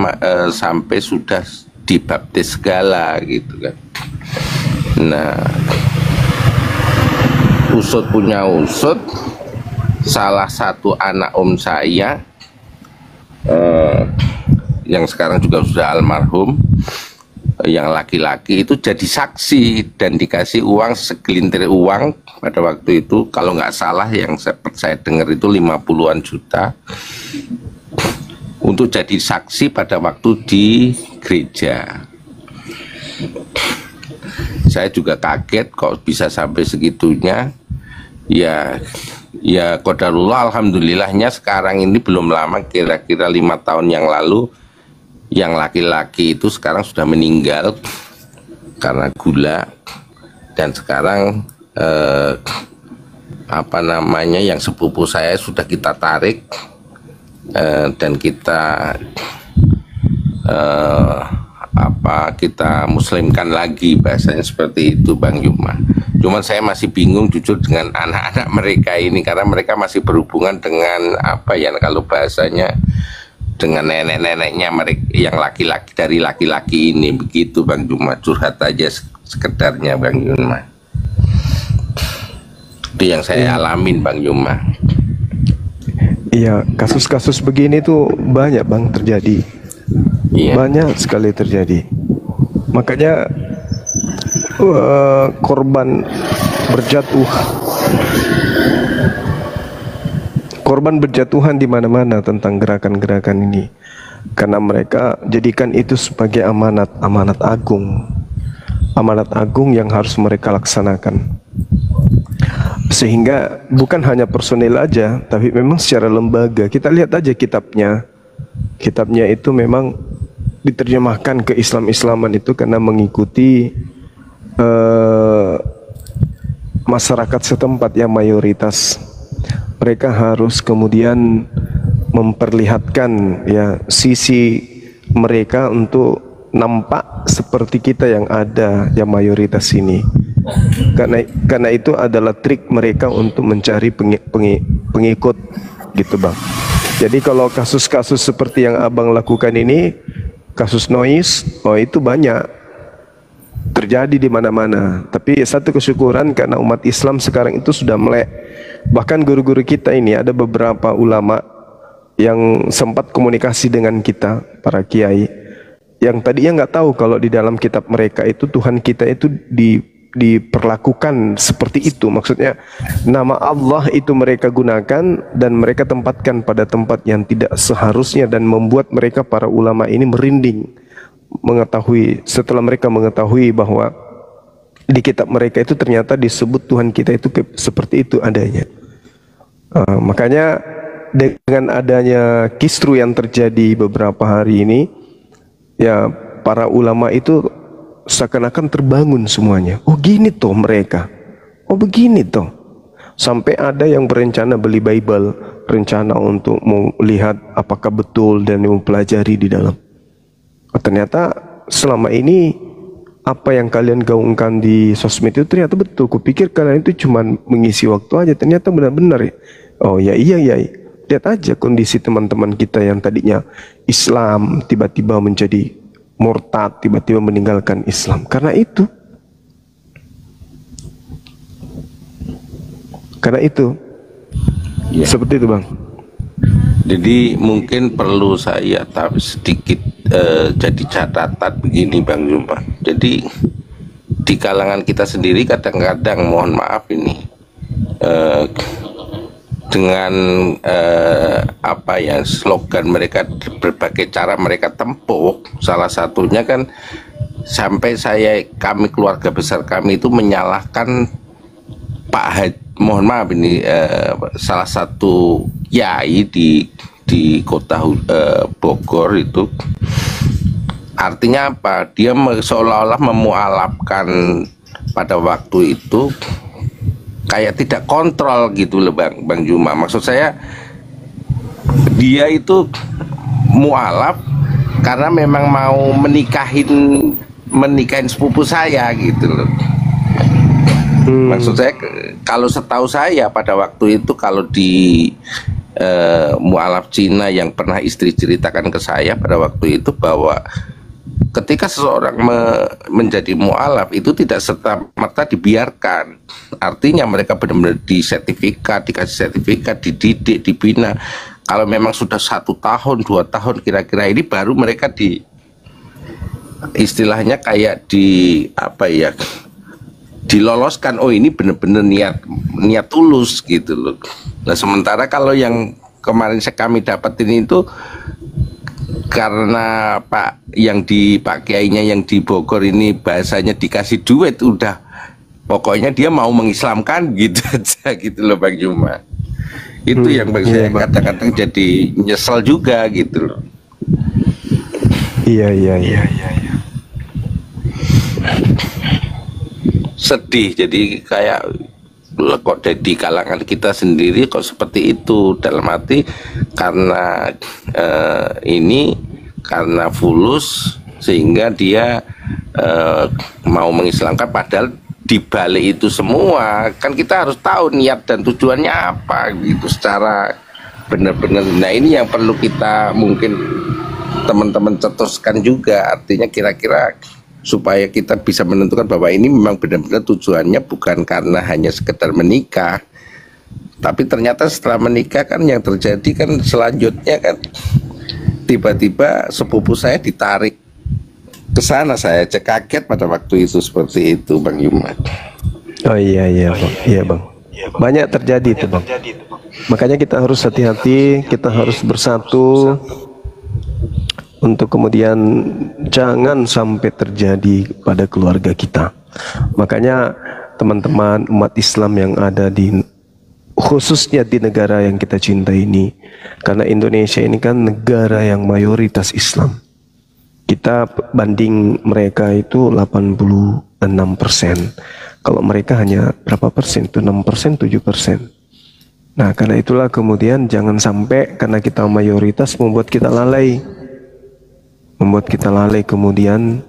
sampai sudah dibaptis segala gitu kan. Nah, usut punya usut, salah satu anak om saya yang sekarang juga sudah almarhum, yang laki-laki itu jadi saksi dan dikasih uang segelintir uang pada waktu itu, kalau nggak salah yang saya dengar itu 50-an juta untuk jadi saksi pada waktu di gereja. Saya juga kaget kok bisa sampai segitunya. Ya qadarullah, alhamdulillahnya sekarang ini belum lama, kira-kira 5 tahun yang lalu, yang laki-laki itu sekarang sudah meninggal karena gula. Dan sekarang yang sepupu saya sudah kita tarik dan kita kita muslimkan lagi, bahasanya seperti itu Bang Yuma. Cuman saya masih bingung jujur dengan anak-anak mereka ini, karena mereka masih berhubungan dengan kalau bahasanya dengan nenek-neneknya mereka yang laki-laki, dari laki-laki ini, begitu Bang Yuma. Curhat aja sekedarnya Bang Yuma. Itu yang saya alamin Bang Yuma. Iya, kasus-kasus begini tuh banyak Bang terjadi. Iya. Banyak sekali terjadi. Makanya korban berjatuhan di mana-mana tentang gerakan-gerakan ini, karena mereka jadikan itu sebagai amanat agung yang harus mereka laksanakan. Sehingga bukan hanya personil aja, tapi memang secara lembaga. Kita lihat aja kitabnya itu memang diterjemahkan ke Islam-Islaman itu karena mengikuti masyarakat setempat yang mayoritas. Mereka harus kemudian memperlihatkan sisi mereka untuk nampak seperti kita yang ada, yang mayoritas ini. Karena itu adalah trik mereka untuk mencari pengikut gitu Bang. Jadi kalau kasus-kasus seperti yang Abang lakukan ini, kasus noise, itu banyak terjadi di mana-mana. Tapi satu kesyukuran karena umat Islam sekarang itu sudah melek. Bahkan guru-guru kita ini ada beberapa ulama yang sempat komunikasi dengan kita, para kiai, yang tadinya nggak tahu kalau di dalam kitab mereka itu Tuhan kita itu diperlakukan seperti itu. Maksudnya nama Allah itu mereka gunakan dan mereka tempatkan pada tempat yang tidak seharusnya, dan membuat mereka para ulama ini merinding setelah mereka mengetahui bahwa di kitab mereka itu ternyata disebut Tuhan kita itu seperti itu adanya. Makanya dengan adanya kisru yang terjadi beberapa hari ini, ya para ulama itu seakan-akan terbangun semuanya. Oh gini toh mereka, oh begini toh. Sampai ada yang berencana beli Bible, rencana untuk melihat apakah betul dan mempelajari di dalam. Ternyata selama ini apa yang kalian gaungkan di sosmed itu ternyata betul. Kupikir kalian itu cuma mengisi waktu aja, ternyata benar-benar ya. Oh ya, iya. Lihat aja kondisi teman-teman kita yang tadinya Islam tiba-tiba menjadi murtad, tiba-tiba meninggalkan Islam karena itu. Ya. Seperti itu, Bang. Jadi mungkin perlu saya sedikit jadi catatan begini, Bang Juma. Jadi di kalangan kita sendiri kadang-kadang, mohon maaf ini, dengan apa ya, slogan mereka, berbagai cara mereka tempuh, salah satunya kan sampai kami keluarga besar kami itu menyalahkan Pak Haji, mohon maaf ini, salah satu yai di kota Bogor itu. Artinya apa? Dia seolah-olah memualafkan pada waktu itu, kayak tidak kontrol gitu loh, Bang Juma. Maksud saya, dia itu mualaf karena memang mau menikahin sepupu saya gitu loh. Maksud saya, kalau setahu saya pada waktu itu, kalau di mualaf Cina yang pernah istri ceritakan ke saya pada waktu itu, bahwa ketika seseorang menjadi mualaf itu tidak serta-merta dibiarkan. Artinya mereka benar-benar dikasih sertifikat, dididik, dibina. Kalau memang sudah 1 tahun, 2 tahun kira-kira ini, baru mereka istilahnya kayak diloloskan. Oh, ini benar-benar niat tulus gitu loh. Nah, sementara kalau yang kemarin kami dapetin itu, karena Pak Kiainya yang di Bogor ini bahasanya dikasih duit, udah pokoknya dia mau mengislamkan gitu aja gitu loh, Bang Juma. Itu yang bagi saya kadang-kadang jadi nyesel juga gitu loh. Iya. Sedih, jadi kayak kok di kalangan kita sendiri kok seperti itu, dalam arti karena karena fulus sehingga dia mau mengislamkan, padahal di balik itu semua kan kita harus tahu niat dan tujuannya apa gitu secara benar-benar. Nah, ini yang perlu kita mungkin teman-teman cetuskan juga, artinya kira-kira supaya kita bisa menentukan bahwa ini memang benar-benar tujuannya bukan karena hanya sekedar menikah, tapi ternyata setelah menikah kan yang terjadi kan selanjutnya kan tiba-tiba sepupu saya ditarik ke sana. Saya kaget pada waktu itu seperti itu, Bang Yuma. Oh iya Bang. Iya, Bang. Banyak terjadi itu, Bang. Makanya kita harus hati-hati, kita harus bersatu untuk kemudian jangan sampai terjadi pada keluarga kita. Makanya teman-teman umat Islam yang ada khususnya di negara yang kita cintai ini, karena Indonesia ini kan negara yang mayoritas Islam. Kita banding mereka itu 86%. Kalau mereka hanya berapa persen? Itu 6%, 7%. Nah, karena itulah kemudian jangan sampai karena kita mayoritas membuat kita lalai. Kemudian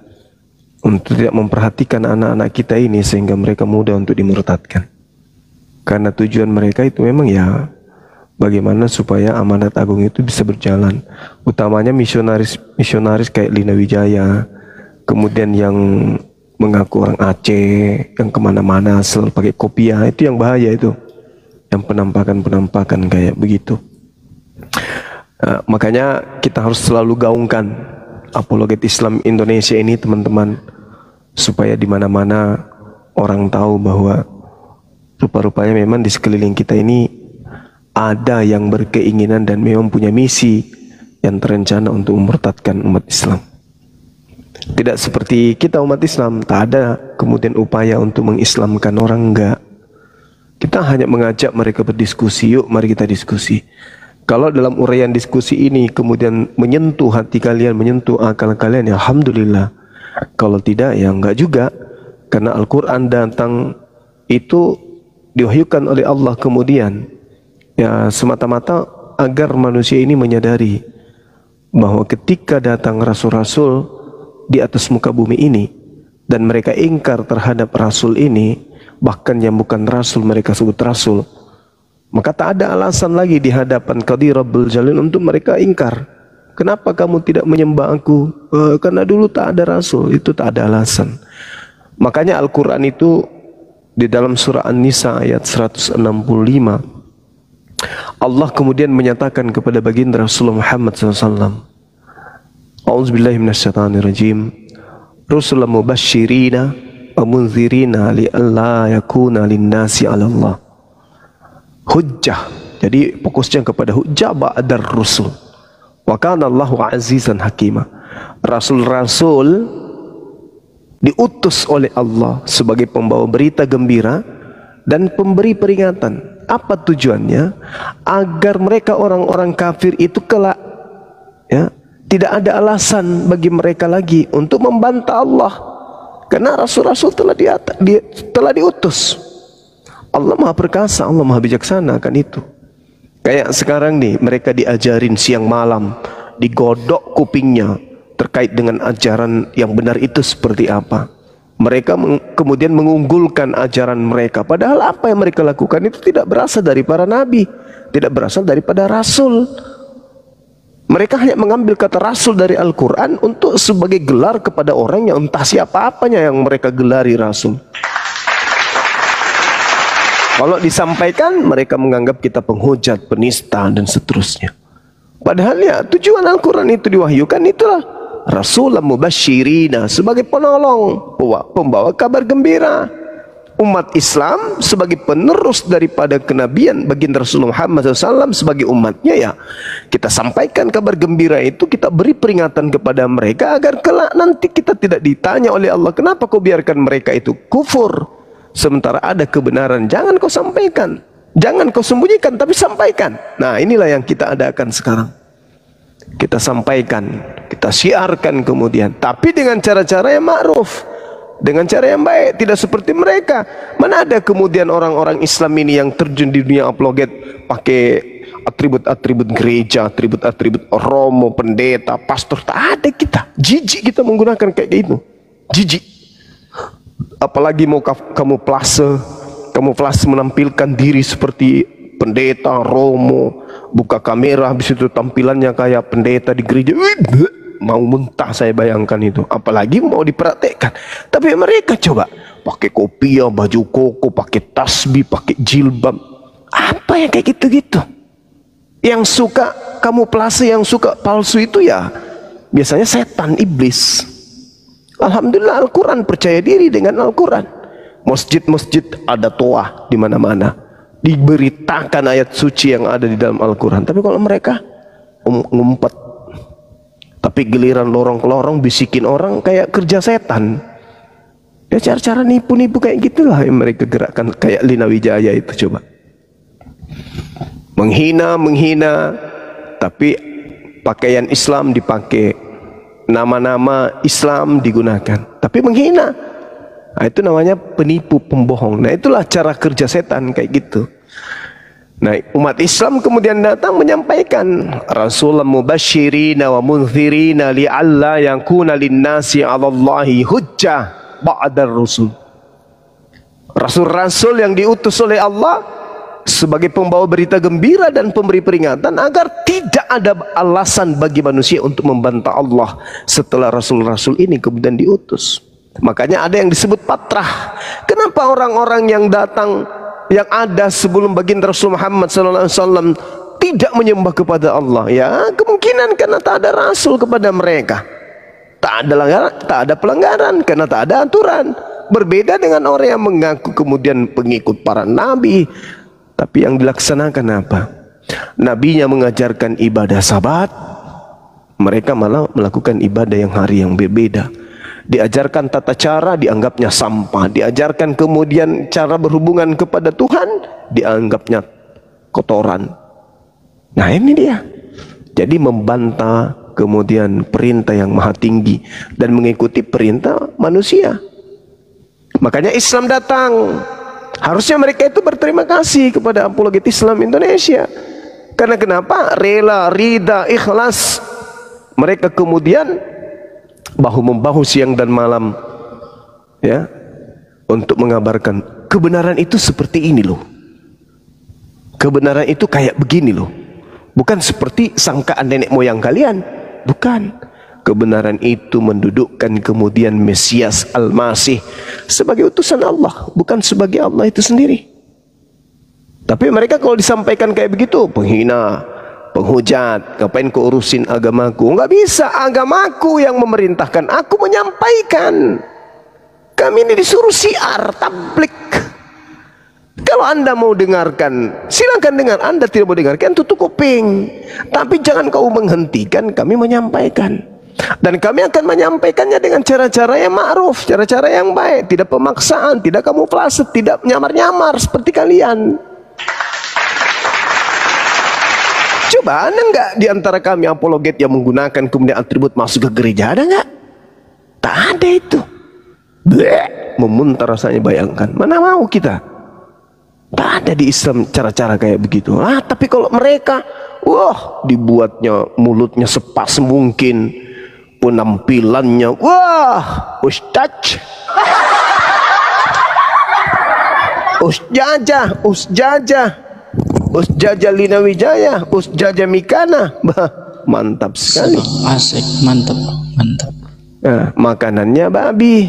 untuk tidak memperhatikan anak-anak kita ini sehingga mereka mudah untuk dimurtadkan. Karena tujuan mereka itu memang ya bagaimana supaya amanat agung itu bisa berjalan. Utamanya misionaris kayak Lina Wijaya, kemudian yang mengaku orang Aceh, yang kemana-mana selalu pakai kopiah, itu yang bahaya itu. Yang penampakan kayak begitu. Makanya kita harus selalu gaungkan apologet Islam Indonesia ini, teman-teman, supaya di mana-mana orang tahu bahwa rupa-rupanya memang di sekeliling kita ini ada yang berkeinginan dan memang punya misi yang terencana untuk memurtadkan umat Islam. Tidak seperti kita umat Islam, tak ada kemudian upaya untuk mengislamkan orang, enggak. Kita hanya mengajak mereka berdiskusi, yuk mari kita diskusi. Kalau dalam uraian diskusi ini kemudian menyentuh hati kalian, menyentuh akal kalian, ya alhamdulillah. Kalau tidak, ya enggak juga. Karena Al-Quran datang itu diwahyukan oleh Allah kemudian ya semata-mata agar manusia ini menyadari bahwa ketika datang rasul-rasul, di atas muka bumi ini, dan mereka ingkar terhadap Rasul ini, bahkan yang bukan Rasul mereka sebut Rasul, maka tak ada alasan lagi di hadapan Qadir Rabbul Jalil untuk mereka ingkar. Kenapa kamu tidak menyembah aku? Karena dulu tak ada Rasul. Itu tak ada alasan. Makanya Al-Quran itu di dalam surah An-Nisa ayat 165, Allah kemudian menyatakan kepada baginda Rasulullah Muhammad SAW, A'udzubillahi minasyaitonirrajim, Rusulan mubashshirina wa munzirina li'alla yakuna linnasi 'ala Allah hujjah. Jadi fokusnya kepada hujjah ba'dar rusul. Wa kana Allahu azizan hakima. Rasul-rasul diutus oleh Allah sebagai pembawa berita gembira dan pemberi peringatan. Apa tujuannya? Agar mereka orang-orang kafir itu kelak, ya, tidak ada alasan bagi mereka lagi untuk membantah Allah, karena rasul-rasul telah diutus. Allah Maha Perkasa, Allah Maha Bijaksana kan itu. Kayak sekarang nih, mereka diajarin siang malam, digodok kupingnya terkait dengan ajaran yang benar itu seperti apa. Mereka kemudian mengunggulkan ajaran mereka, padahal apa yang mereka lakukan itu tidak berasal dari para nabi, tidak berasal daripada rasul. Mereka hanya mengambil kata rasul dari Al-Quran untuk sebagai gelar kepada orang yang entah siapa apanya yang mereka gelari rasul. Kalau disampaikan, mereka menganggap kita penghujat, penista, dan seterusnya. Padahal ya, tujuan Al-Quran itu diwahyukan itulah Rasulan mubashshirina, sebagai penolong, pembawa kabar gembira. Umat Islam sebagai penerus daripada kenabian baginda Rasulullah Muhammad SAW sebagai umatnya, ya kita sampaikan kabar gembira itu, kita beri peringatan kepada mereka agar kelak nanti kita tidak ditanya oleh Allah, kenapa kau biarkan mereka itu kufur sementara ada kebenaran. Jangan kau sampaikan, jangan kau sembunyikan, tapi sampaikan. Nah, inilah yang kita adakan sekarang. Kita sampaikan, kita syiarkan kemudian, tapi dengan cara-cara yang ma'ruf, dengan cara yang baik, tidak seperti mereka. Mana ada kemudian orang-orang Islam ini yang terjun di dunia apologet pakai atribut-atribut gereja, atribut-atribut romo, pendeta, pastor. Tak ada kita. Jijik kita menggunakan kayak gitu. Jijik. Apalagi mau kamuflase menampilkan diri seperti pendeta, romo, buka kamera, habis itu tampilannya kayak pendeta di gereja. Mau muntah saya bayangkan itu. Apalagi mau dipraktekkan. Tapi mereka coba pakai kopiah, baju koko, pakai tasbih, pakai jilbab. Apa yang kayak gitu-gitu? Yang suka kamuflase, yang suka palsu itu ya biasanya setan, iblis. Alhamdulillah Al-Quran, percaya diri dengan Al-Quran. Masjid-masjid ada toah di mana-mana, diberitakan ayat suci yang ada di dalam Al-Quran. Tapi kalau mereka ngumpet, tapi giliran lorong ke lorong bisikin orang kayak kerja setan. Ya cara-cara nipu-nipu kayak gitulah yang mereka gerakkan, kayak Lina Wijaya itu. Coba menghina, tapi pakaian Islam dipakai, nama-nama Islam digunakan, tapi menghina. Nah, itu namanya penipu, pembohong. Nah, itulah cara kerja setan kayak gitu. Nah, umat Islam kemudian datang menyampaikan Rasulan mubashshirina wa munzirina li'alla yakuna linnasi 'alallahi hujjah ba'dar rusul. Rasul-rasul yang diutus oleh Allah sebagai pembawa berita gembira dan pemberi peringatan agar tidak ada alasan bagi manusia untuk membantah Allah setelah rasul-rasul ini kemudian diutus. Makanya ada yang disebut patrah. Kenapa orang-orang yang datang, yang ada sebelum baginda Rasul Muhammad SAW tidak menyembah kepada Allah? Ya kemungkinan karena tak ada rasul kepada mereka, tak ada pelanggaran karena tak ada aturan. Berbeda dengan orang yang mengaku kemudian pengikut para nabi, tapi yang dilaksanakan apa? Nabinya mengajarkan ibadah Sabat, mereka malah melakukan ibadah yang hari yang berbeda. Diajarkan tata cara, dianggapnya sampah. Diajarkan kemudian cara berhubungan kepada Tuhan, dianggapnya kotoran. Nah ini dia. Jadi membantah kemudian perintah yang maha tinggi dan mengikuti perintah manusia. Makanya Islam datang. Harusnya mereka itu berterima kasih kepada apologet Islam Indonesia. Karena kenapa? Rela, rida, ikhlas. Mereka kemudian bahu-membahu siang dan malam, ya, untuk mengabarkan kebenaran itu seperti ini loh. Kebenaran itu kayak begini loh. Bukan seperti sangkaan nenek moyang kalian. Bukan. Kebenaran itu mendudukkan kemudian Mesias Al-Masih sebagai utusan Allah, bukan sebagai Allah itu sendiri. Tapi mereka kalau disampaikan kayak begitu, penghina, penghujat, ngapain kau urusin agamaku? Enggak bisa, agamaku yang memerintahkan aku menyampaikan. Kami ini disuruh siar, tablik. Kalau Anda mau dengarkan, silakan dengar. Anda tidak mau dengarkan, tutup kuping. Tapi jangan kau menghentikan kami menyampaikan. Dan kami akan menyampaikannya dengan cara-cara yang ma'ruf, cara-cara yang baik, tidak pemaksaan, tidak kamuflase, tidak nyamar-nyamar seperti kalian. Coba ada enggak di antara kami apologet yang menggunakan kemudian atribut masuk ke gereja? Ada enggak? Tak ada itu. Bleh, memuntah rasanya, bayangkan. Mana mau kita? Tak ada di Islam cara-cara kayak begitu. Tapi kalau mereka, wah, dibuatnya mulutnya sepas mungkin, penampilannya, wah, ustaz, usjajah, Usjajah Lina Wijaya, Usjajah Mikana. Mantap sekali. Asik, mantap, mantap. Nah, makanannya babi.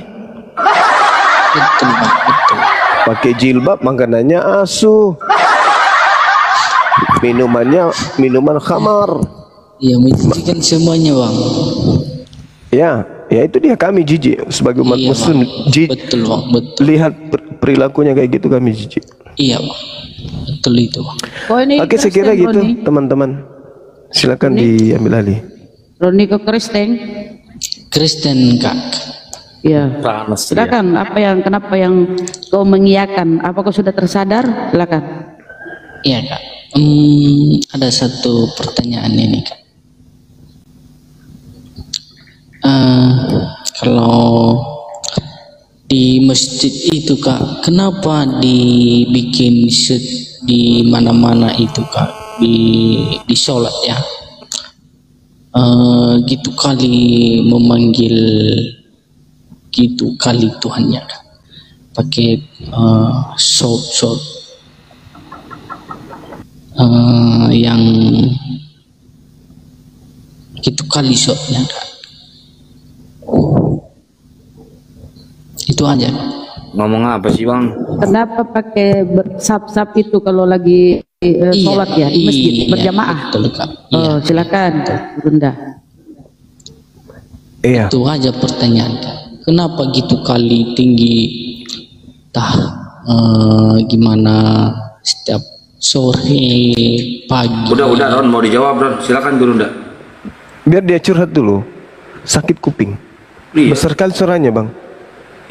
Betul, Bang, betul. Pakai jilbab, makanannya asu. Minuman khamar. Iya, menjijikan semuanya, Bang. Ya itu dia, kami jijik sebagai umat muslim. Betul, Bang, betul. Lihat perilakunya kayak gitu, kami jijik. Iya, Bang. Betul itu, Bang. Oke, saya kira gitu, teman-teman. Silakan diambil alih. Roni ke Kristen, Kak. Ya. Silakan. Kenapa yang kau mengiyakan? Apa kau sudah tersadar? Silakan. Iya, Kak. Ada satu pertanyaan ini, Kak. Kalau di masjid itu, Kak, kenapa dibikin di mana-mana itu, Kak, di sholat ya, gitu kali memanggil gitu kali Tuhannya, Kak, pakai shout yang gitu kali shoutnya, Kak. Itu aja. Ngomong apa sih, Bang? Kenapa pakai sap-sap itu kalau lagi sholat ya di masjid berjamaah? Betul, Kak. Silakan, Bunda. Iya. Itu aja pertanyaan, Kak. Kenapa gitu kali tinggi? Gimana setiap sore, pagi? Udah, Ron, mau dijawab, Ron. Silakan, Gurunda. Biar dia curhat dulu. Sakit kuping. Iya. Besar kali suaranya, Bang.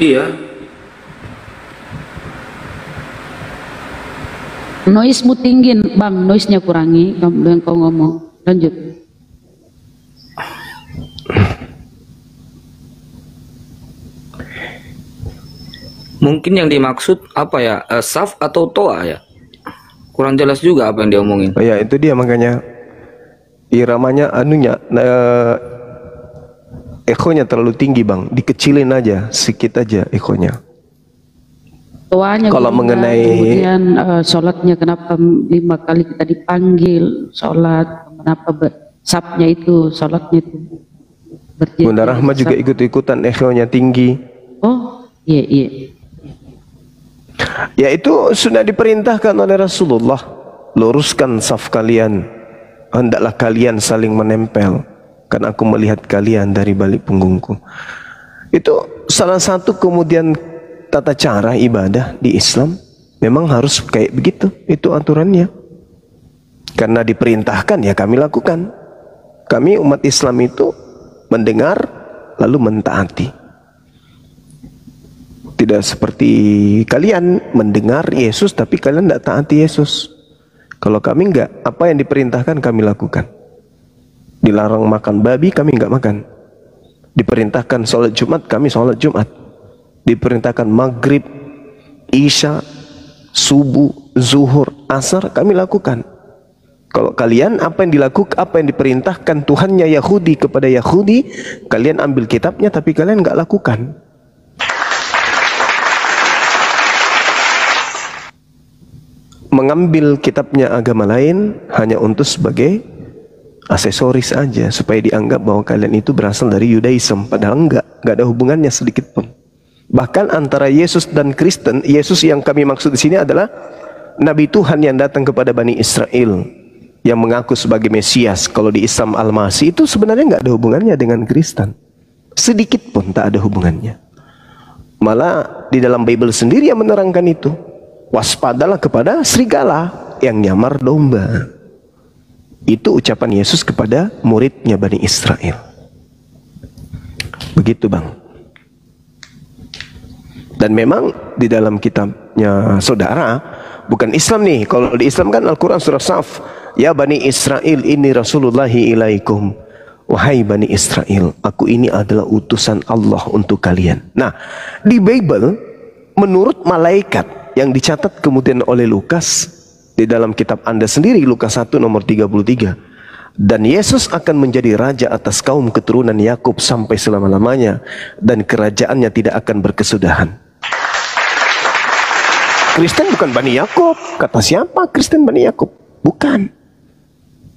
Iya. Noise-mu tinggi, Bang. Noise-nya kurangi. Yang kau ngomong. Lanjut. Mungkin yang dimaksud apa ya? Saf atau toa ya? Kurang jelas juga apa yang dia omongin. Ya, itu dia makanya iramanya ekonya terlalu tinggi, Bang. Dikecilin aja, sedikit aja ekonya. Tuanya kalau mengenai kemudian sholatnya kenapa 5 kali kita dipanggil sholat, kenapa sapnya itu sholatnya itu Bunda Rahma juga ikut-ikutan ekonya tinggi. Oh iya. Ya itu sudah diperintahkan oleh Rasulullah. Luruskan saf kalian, hendaklah kalian saling menempel, kan aku melihat kalian dari balik punggungku. Itu salah satu kemudian tata cara ibadah di Islam. Memang harus kayak begitu, itu aturannya. Karena diperintahkan ya kami lakukan. Kami umat Islam itu mendengar lalu mentaati. Tidak seperti kalian mendengar Yesus tapi kalian tidak taati Yesus. Kalau kami enggak, apa yang diperintahkan kami lakukan. Dilarang makan babi, kami enggak makan. Diperintahkan sholat Jumat, kami sholat Jumat. Diperintahkan maghrib, isya, subuh, zuhur, asar, kami lakukan. Kalau kalian apa yang dilakukan, apa yang diperintahkan Tuhannya Yahudi kepada Yahudi, kalian ambil kitabnya tapi kalian nggak lakukan. Mengambil kitabnya agama lain hanya untuk sebagai aksesoris aja supaya dianggap bahwa kalian itu berasal dari Yudaism, padahal nggak ada hubungannya sedikit pun. Bahkan antara Yesus dan Kristen, Yesus yang kami maksud di sini adalah Nabi Tuhan yang datang kepada Bani Israel, yang mengaku sebagai Mesias. Kalau di Islam Al-Masih itu sebenarnya nggak ada hubungannya dengan Kristen, sedikit pun tak ada hubungannya. Malah di dalam Bible sendiri yang menerangkan itu, waspadalah kepada serigala yang nyamar domba. Itu ucapan Yesus kepada muridnya Bani Israel. Begitu bang. Dan memang di dalam kitabnya saudara, bukan Islam nih. Kalau di Islam kan Al-Quran surah Saf, ya Bani Israel ini Rasulullahi ilaikum. Wahai Bani Israel, aku ini adalah utusan Allah untuk kalian. Nah, di Bible menurut malaikat yang dicatat kemudian oleh Lukas di dalam kitab Anda sendiri, Lukas 1 nomor 33, dan Yesus akan menjadi raja atas kaum keturunan Yakub sampai selama-lamanya, dan kerajaannya tidak akan berkesudahan. Kristen bukan Bani Yakub. Kata siapa Kristen Bani Yakub? Bukan.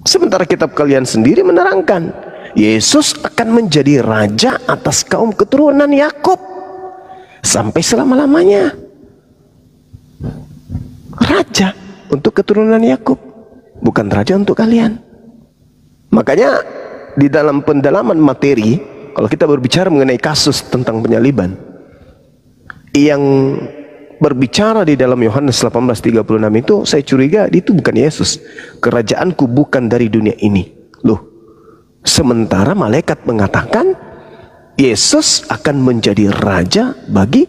Sementara kitab kalian sendiri menerangkan Yesus akan menjadi raja atas kaum keturunan Yakub sampai selama-lamanya. Raja untuk keturunan Yakub, bukan raja untuk kalian. Makanya di dalam pendalaman materi, kalau kita berbicara mengenai kasus tentang penyaliban, yang berbicara di dalam Yohanes 18:36 itu, saya curiga itu bukan Yesus. Kerajaanku bukan dari dunia ini. Loh, sementara malaikat mengatakan Yesus akan menjadi raja bagi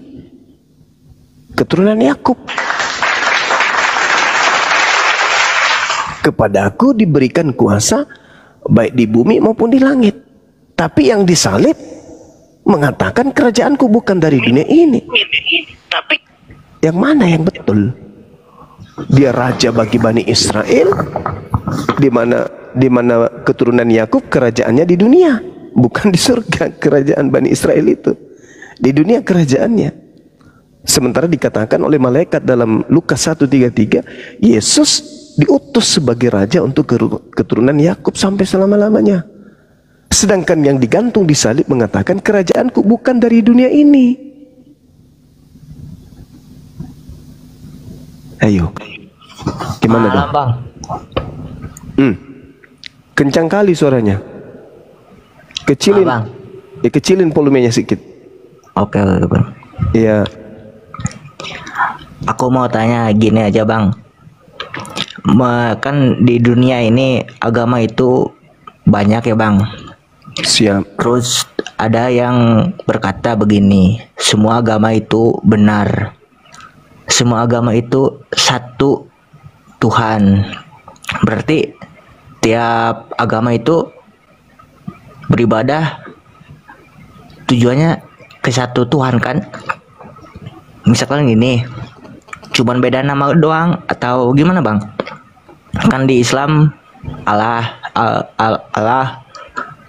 keturunan Yakub. Kepadaku diberikan kuasa baik di bumi maupun di langit. Tapi yang disalib mengatakan kerajaanku bukan dari dunia ini. Tapi yang mana yang betul? Dia raja bagi Bani Israel, di mana keturunan Yakub kerajaannya di dunia, bukan di surga. Kerajaan Bani Israel itu di dunia kerajaannya. Sementara dikatakan oleh malaikat dalam Lukas 1:33, Yesus diutus sebagai raja untuk keturunan Yakub sampai selama-lamanya. Sedangkan yang digantung di salib mengatakan kerajaanku bukan dari dunia ini. Ayo, gimana dong? Bang. Kencang kali suaranya. Kecilin, Bang. Kecilin volumenya sedikit. Oke, Bang. Iya. Aku mau tanya gini aja, Bang. Kan di dunia ini agama itu banyak ya, Bang. Siap. Terus ada yang berkata begini, semua agama itu benar. Semua agama itu satu Tuhan. Berarti tiap agama itu beribadah tujuannya ke satu Tuhan kan? Misalkan gini, cuman beda nama doang atau gimana, Bang? Kan di Islam Allah, Allah.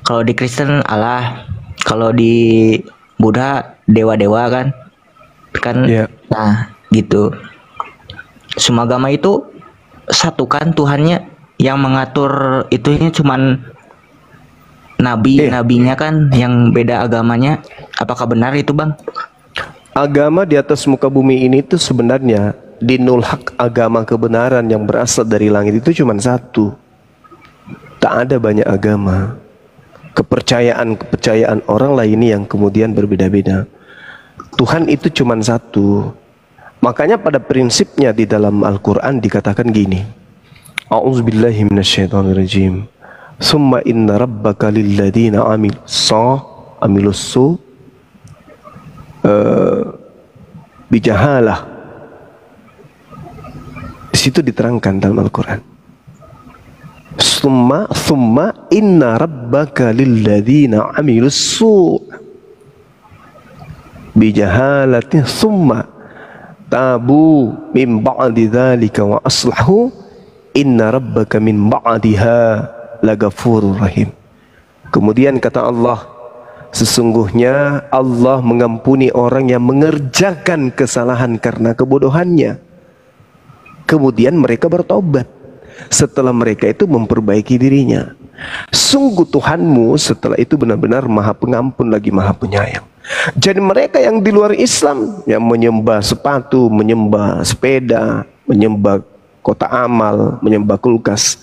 Kalau di Kristen Allah. Kalau di Buddha dewa-dewa kan Yeah. Nah gitu. Semua agama itu satu kan Tuhannya, yang mengatur itunya cuman nabinya kan yang beda agamanya. Apakah benar itu, Bang? Agama di atas muka bumi ini tuh sebenarnya dinul hak, agama kebenaran yang berasal dari langit itu cuma satu. Tak ada banyak agama. Kepercayaan orang lain yang kemudian berbeda-beda. Tuhan itu cuma satu. Makanya pada prinsipnya di dalam Al-Quran dikatakan gini, A'udzubillahi minasyaitonirrajim. Summa inna rabbaka lilladina amilus bijahalah. Di situ diterangkan dalam Al-Quran. Summa inna rabbaka lilladina amilus bijahalatin summa tabu min ba'di dzalika wa aslahu inna rabbaka min ba'diha lagafurur rahim. Kemudian kata Allah, sesungguhnya Allah mengampuni orang yang mengerjakan kesalahan karena kebodohannya. Kemudian mereka bertobat setelah mereka itu memperbaiki dirinya. Sungguh Tuhanmu setelah itu benar-benar Maha Pengampun lagi Maha Penyayang. Jadi mereka yang di luar Islam, yang menyembah sepatu, menyembah sepeda, menyembah kotak amal, menyembah kulkas,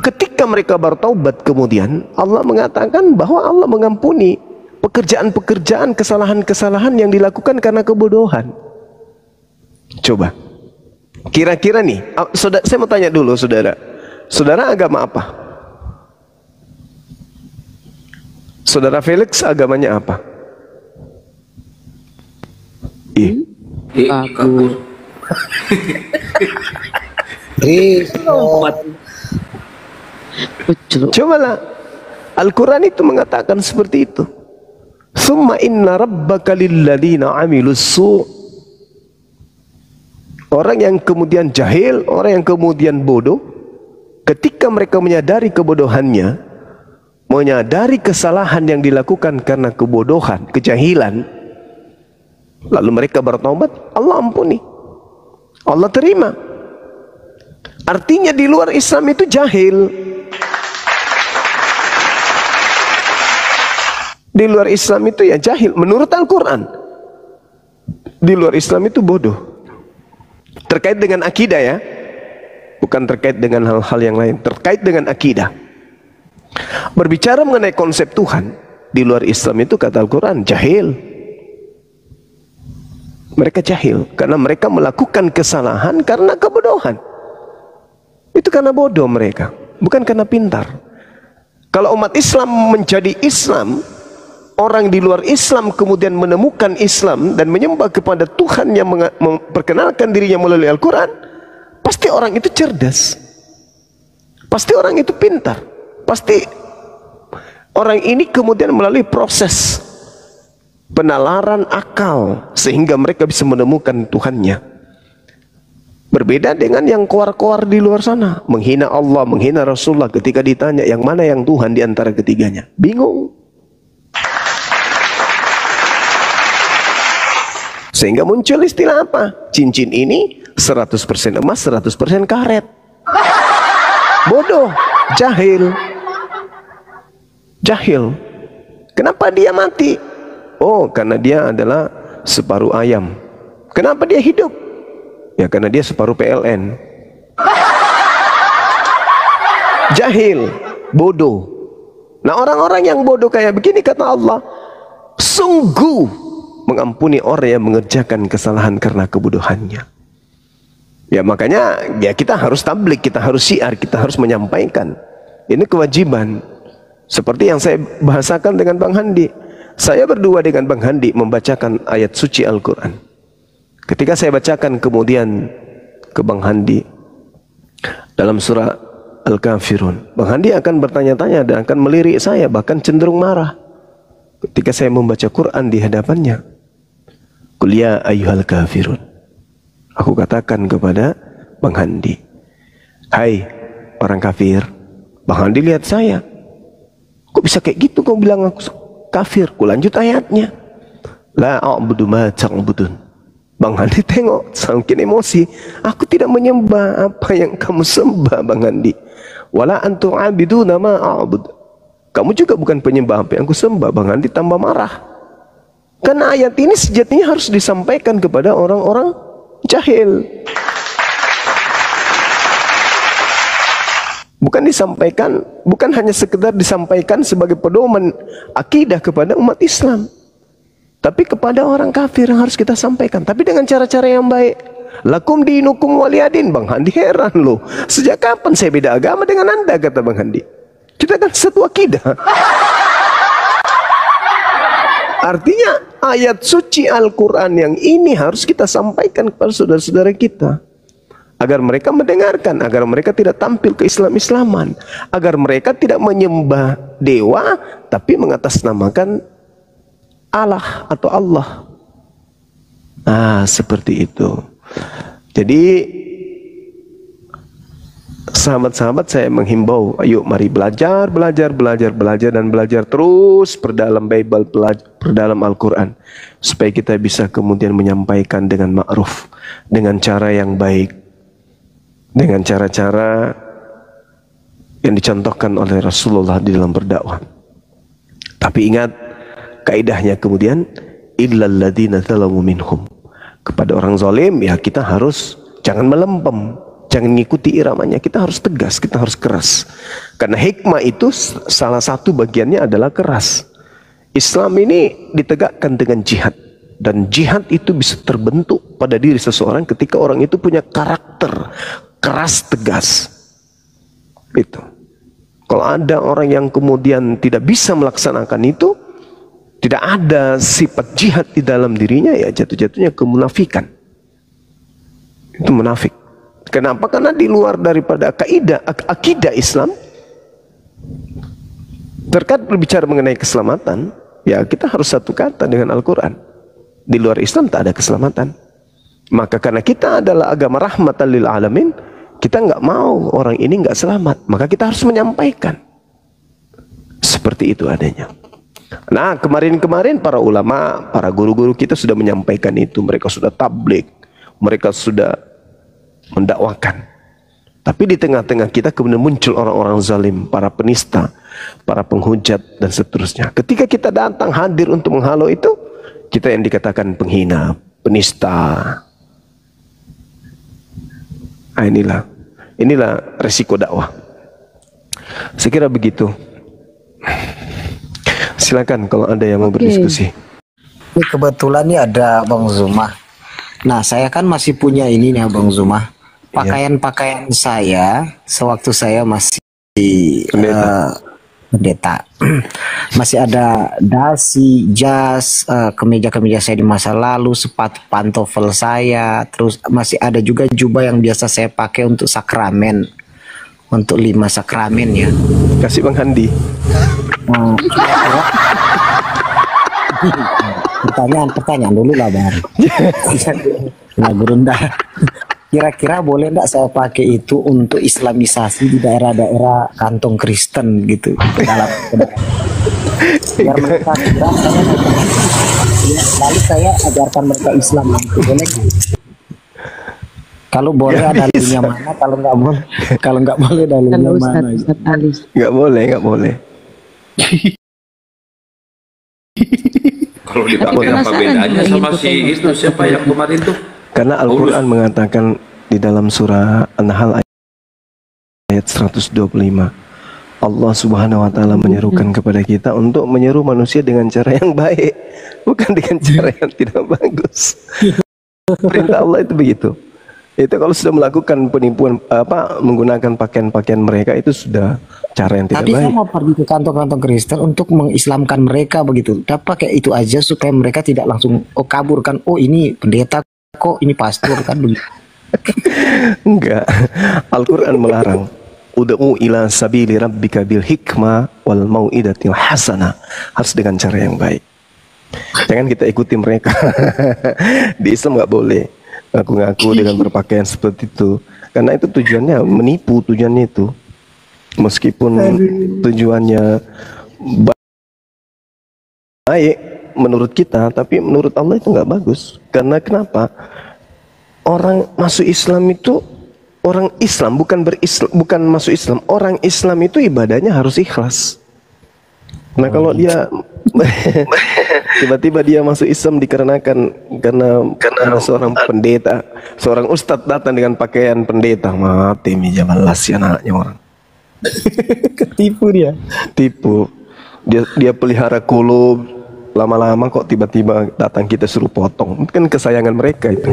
ketika mereka bertaubat kemudian Allah mengatakan bahwa Allah mengampuni pekerjaan-pekerjaan, kesalahan-kesalahan yang dilakukan karena kebodohan. Coba, kira-kira nih, saudara, saya mau tanya dulu saudara, saudara agama apa? Saudara Felix agamanya apa? Aku cobalah, Al-Quran itu mengatakan seperti itu. Summa inna rabbaka lilladzina amilus su'. Orang yang kemudian jahil, orang yang kemudian bodoh, ketika mereka menyadari kebodohannya, menyadari kesalahan yang dilakukan karena kebodohan, kejahilan, lalu mereka bertaubat, Allah ampuni, Allah terima. Artinya di luar Islam itu jahil, di luar Islam itu ya jahil menurut Al-Quran. Di luar Islam itu bodoh. Terkait dengan akidah ya, bukan terkait dengan hal-hal yang lain, terkait dengan akidah. Berbicara mengenai konsep Tuhan, di luar Islam itu kata Al-Quran jahil. Mereka jahil karena mereka melakukan kesalahan karena kebodohan. Itu karena bodoh mereka, bukan karena pintar. Kalau umat Islam menjadi Islam, orang di luar Islam kemudian menemukan Islam dan menyembah kepada Tuhan yang memperkenalkan dirinya melalui Al-Quran, pasti orang itu cerdas, pasti orang itu pintar, pasti orang ini kemudian melalui proses penalaran akal sehingga mereka bisa menemukan Tuhannya. Berbeda dengan yang koar-koar di luar sana, menghina Allah, menghina Rasulullah, ketika ditanya yang mana yang Tuhan di antara ketiganya, bingung. Sehingga muncul istilah apa? Cincin ini 100% emas, 100% karet. Bodoh, jahil. Jahil. Kenapa dia mati? Oh, karena dia adalah separuh ayam. Kenapa dia hidup? Ya karena dia separuh PLN. Jahil, bodoh. Nah, orang-orang yang bodoh kayak begini kata Allah, sungguh mengampuni orang yang mengerjakan kesalahan karena kebodohannya. Ya makanya ya kita harus tablik, kita harus syiar, kita harus menyampaikan. Ini kewajiban. Seperti yang saya bahasakan dengan Bang Handi. Saya berdua dengan Bang Handi membacakan ayat suci Al-Quran. Ketika saya bacakan kemudian ke Bang Handi dalam surah Al-Kafirun, Bang Handi akan bertanya-tanya dan akan melirik saya, bahkan cenderung marah ketika saya membaca Quran di hadapannya. Qul ya ayyuhal kafirun. Aku katakan kepada Bang Handi, hai orang kafir. Bang Handi lihat saya, kok bisa kayak gitu kau bilang aku kafir? Ku lanjut ayatnya, la a'budu ma ta'budun. Bang Handi tengok, semakin emosi. Aku tidak menyembah apa yang kamu sembah, Bang Handi. Wala antum abiduna ma a'bud. Kamu juga bukan penyembah apa yang aku sembah. Bang Handi tambah marah. Karena ayat ini sejatinya harus disampaikan kepada orang-orang jahil. Bukan disampaikan, bukan hanya sekedar disampaikan sebagai pedoman akidah kepada umat Islam, tapi kepada orang kafir yang harus kita sampaikan, tapi dengan cara-cara yang baik. Lakum dinukum waliyadin. Bang Handi heran loh, sejak kapan saya beda agama dengan anda, kata Bang Handi. Kita kan satu akidah. Artinya ayat suci Al-Quran yang ini harus kita sampaikan kepada saudara-saudara kita, agar mereka mendengarkan, agar mereka tidak tampil ke Islam-Islaman, agar mereka tidak menyembah dewa tapi mengatasnamakan Allah atau Allah. Nah, seperti itu. Jadi sahabat-sahabat saya menghimbau, ayo mari belajar dan belajar terus perdalam Bible, perdalam Al-Quran, supaya kita bisa kemudian menyampaikan dengan ma'ruf, dengan cara yang baik, dengan cara-cara yang dicontohkan oleh Rasulullah di dalam berdakwah. Tapi ingat kaidahnya kemudian, illal ladzina zalamu minhum, kepada orang zalim ya kita harus jangan melempem, jangan ngikuti iramanya, kita harus tegas, kita harus keras. Karena hikmah itu salah satu bagiannya adalah keras. Islam ini ditegakkan dengan jihad, dan jihad itu bisa terbentuk pada diri seseorang ketika orang itu punya karakter keras, tegas. Itu. Kalau ada orang yang kemudian tidak bisa melaksanakan itu, tidak ada sifat jihad di dalam dirinya, ya jatuh-jatuhnya kemunafikan. Itu munafik. Kenapa? Karena di luar daripada akidah Islam. Terkait berbicara mengenai keselamatan, ya kita harus satu kata dengan Al-Quran. Di luar Islam tak ada keselamatan. Maka karena kita adalah agama rahmatan lil alamin, kita nggak mau orang ini nggak selamat, maka kita harus menyampaikan seperti itu adanya. Nah, kemarin-kemarin para ulama, para guru-guru kita sudah menyampaikan itu. Mereka sudah tabligh, mereka sudah mendakwakan. Tapi di tengah-tengah kita kemudian muncul orang-orang zalim, para penista, para penghujat dan seterusnya. Ketika kita datang hadir untuk menghalau itu, kita yang dikatakan penghina, penista. Nah, inilah resiko dakwah. Saya kira begitu. Silakan kalau ada yang mau berdiskusi. Ini kebetulan nih ada Bang Zuma. Nah, saya kan masih punya ini nih Bang Zuma. Pakaian-pakaian saya sewaktu saya masih pendeta. Masih ada dasi, jas, kemeja-kemeja saya di masa lalu, sepatu pantofel saya, terus masih ada juga jubah yang biasa saya pakai untuk sakramen, untuk 5 sakramen ya. Kasih Bang Handi. Pertanyaan dulu lah Bang. Nah, Gurunda, kira-kira boleh enggak saya pakai itu untuk islamisasi di daerah-daerah kantong Kristen gitu ke dalam biar mereka kira lalu saya ajarkan mereka Islam gitu, boleh gak? Kalau boleh dalilnya mana, kalau nggak boleh dalilnya mana? Nggak boleh. Kalau dipakai apa bedanya sama si itu siapa yang kemarin tuh? Karena Al-Quran mengatakan di dalam surah An-Nahl ayat 125, Allah Subhanahu wa taala menyerukan kepada kita untuk menyeru manusia dengan cara yang baik, bukan dengan cara yang tidak bagus. Perintah Allah itu begitu. Itu kalau sudah melakukan penipuan menggunakan pakaian-pakaian mereka, itu sudah cara yang tidak baik. Tapi saya mau pergi ke kantong-kantong Kristen untuk mengislamkan mereka begitu. Dapat pakai itu aja supaya mereka tidak langsung kabur kan. Oh, ini pendeta kok, ini pastor kan begitu. Enggak. Al-Quran melarang. Ud'u ila sabili rabbika bil hikmah wal mau'idatil hasanah. Harus dengan cara yang baik. Jangan kita ikuti mereka. Di Islam nggak boleh ngaku-ngaku dengan berpakaian seperti itu. Karena itu tujuannya menipu, tujuannya itu. Meskipun tujuannya baik menurut kita, tapi menurut Allah itu nggak bagus. Karena kenapa? Orang masuk Islam itu orang Islam, bukan masuk Islam. Orang Islam itu ibadahnya harus ikhlas. Nah, kalau dia tiba-tiba dia masuk Islam dikarenakan karena seorang pendeta, seorang ustadz datang dengan pakaian pendeta, mati meja balas ya anaknya orang. Ketipu dia. Tipu. Dia pelihara kulub, lama-lama kok tiba-tiba datang kita suruh potong. Mungkin kesayangan mereka itu.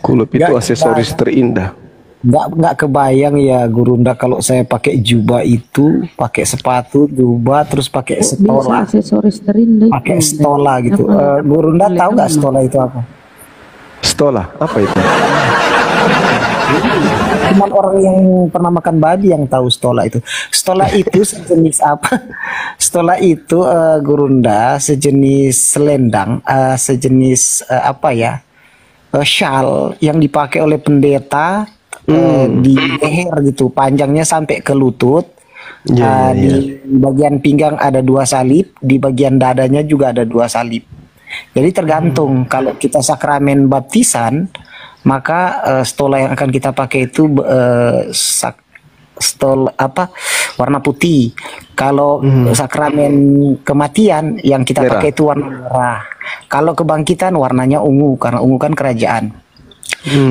Kulub itu aksesoris terindah. Nggak kebayang ya Gurunda kalau saya pakai jubah itu, pakai sepatu, jubah, terus pakai stola. Aksesoris terindah. Pakai stola gitu. Gurunda tahu nggak stola itu apa? Stola apa itu? Cuman orang yang pernah makan babi yang tahu stola itu. Stola itu sejenis apa? Stola itu Gurunda sejenis selendang, sejenis apa ya? Shawl yang dipakai oleh pendeta di leher gitu, panjangnya sampai ke lutut. Di bagian pinggang ada 2 salib, di bagian dadanya juga ada 2 salib. Jadi tergantung kalau kita sakramen baptisan, maka stola yang akan kita pakai itu warna putih. Kalau sakramen kematian yang kita Merah. pakai itu warna merah. Kalau kebangkitan warnanya ungu karena ungu kan kerajaan.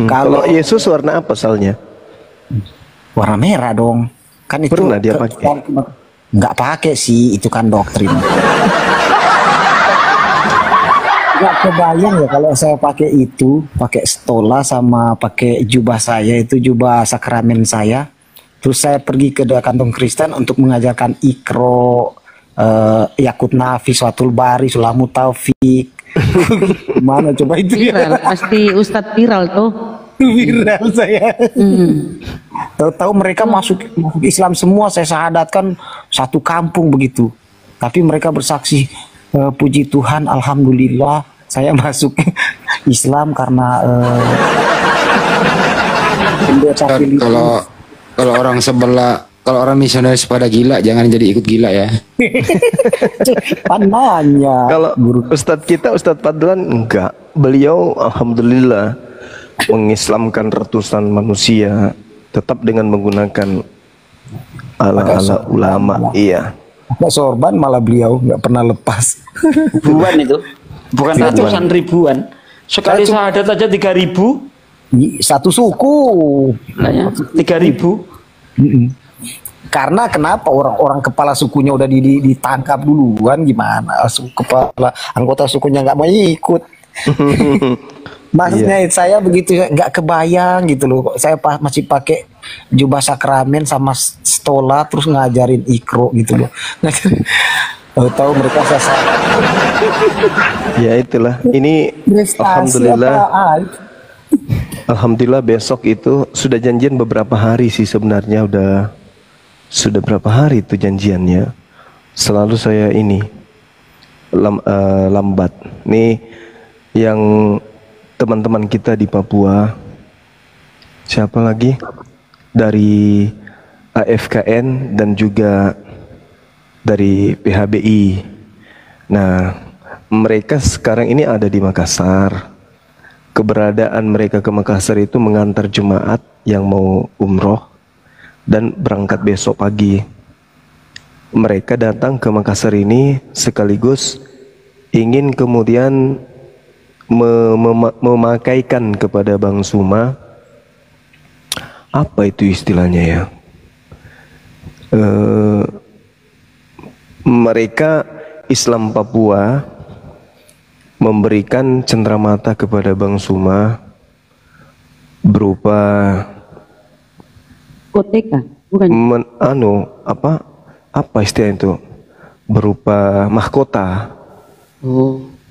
Kalau Yesus warna apa salnya? Warna merah dong. Kan itu Pernah dia pakai? Nggak pakai sih, itu kan doktrin. Nggak kebayang ya kalau saya pakai itu, pakai stola sama pakai jubah saya, itu jubah sakramen saya. Terus saya pergi ke kantong Kristen untuk mengajarkan ikro, yakut nafis, watul bari, sulamu taufik. Mana coba itu Viral, pasti Ustadz viral tuh. Viral saya. Tahu-tahu mereka masuk Islam semua, saya syahadatkan satu kampung begitu. Tapi mereka bersaksi, puji Tuhan, alhamdulillah saya masuk Islam karena kalau orang sebelah, kalau orang misionaris pada gila, jangan jadi ikut gila ya. Pananya. Kalau Ustadz kita, Ustadz Fadlan enggak. Beliau alhamdulillah mengislamkan ratusan manusia tetap dengan menggunakan ala-ala ulama. Iya. Nggak sorban malah beliau nggak pernah lepas. Ribuan itu, bukan ratusan, ribuan. Sekali syahadat aja 3.000. Satu suku. Nah ya, 3.000. Karena kenapa orang-orang kepala sukunya udah ditangkap duluan, gimana kepala anggota sukunya nggak mau ikut. Maksudnya saya begitu, nggak kebayang gitu loh. Saya masih pakai jubah sakramen sama stola terus ngajarin ikro gitu loh. Tahu mereka sasar. Ya itulah. Ini alhamdulillah. Alhamdulillah besok itu sudah janjian beberapa hari sih sebenarnya, sudah berapa hari itu janjiannya. Selalu saya ini lambat. Nih yang teman-teman kita di Papua, siapa lagi dari AFKN dan juga dari PHBI. Nah, mereka sekarang ini ada di Makassar. Keberadaan mereka ke Makassar itu mengantar jemaat yang mau umroh dan berangkat besok pagi. Mereka datang ke Makassar ini sekaligus ingin kemudian memakaikan kepada Bang Suma, apa itu istilahnya ya, mereka Islam Papua memberikan cenderamata kepada Bang Suma berupa Koteka, bukan? Apa istilah itu, berupa mahkota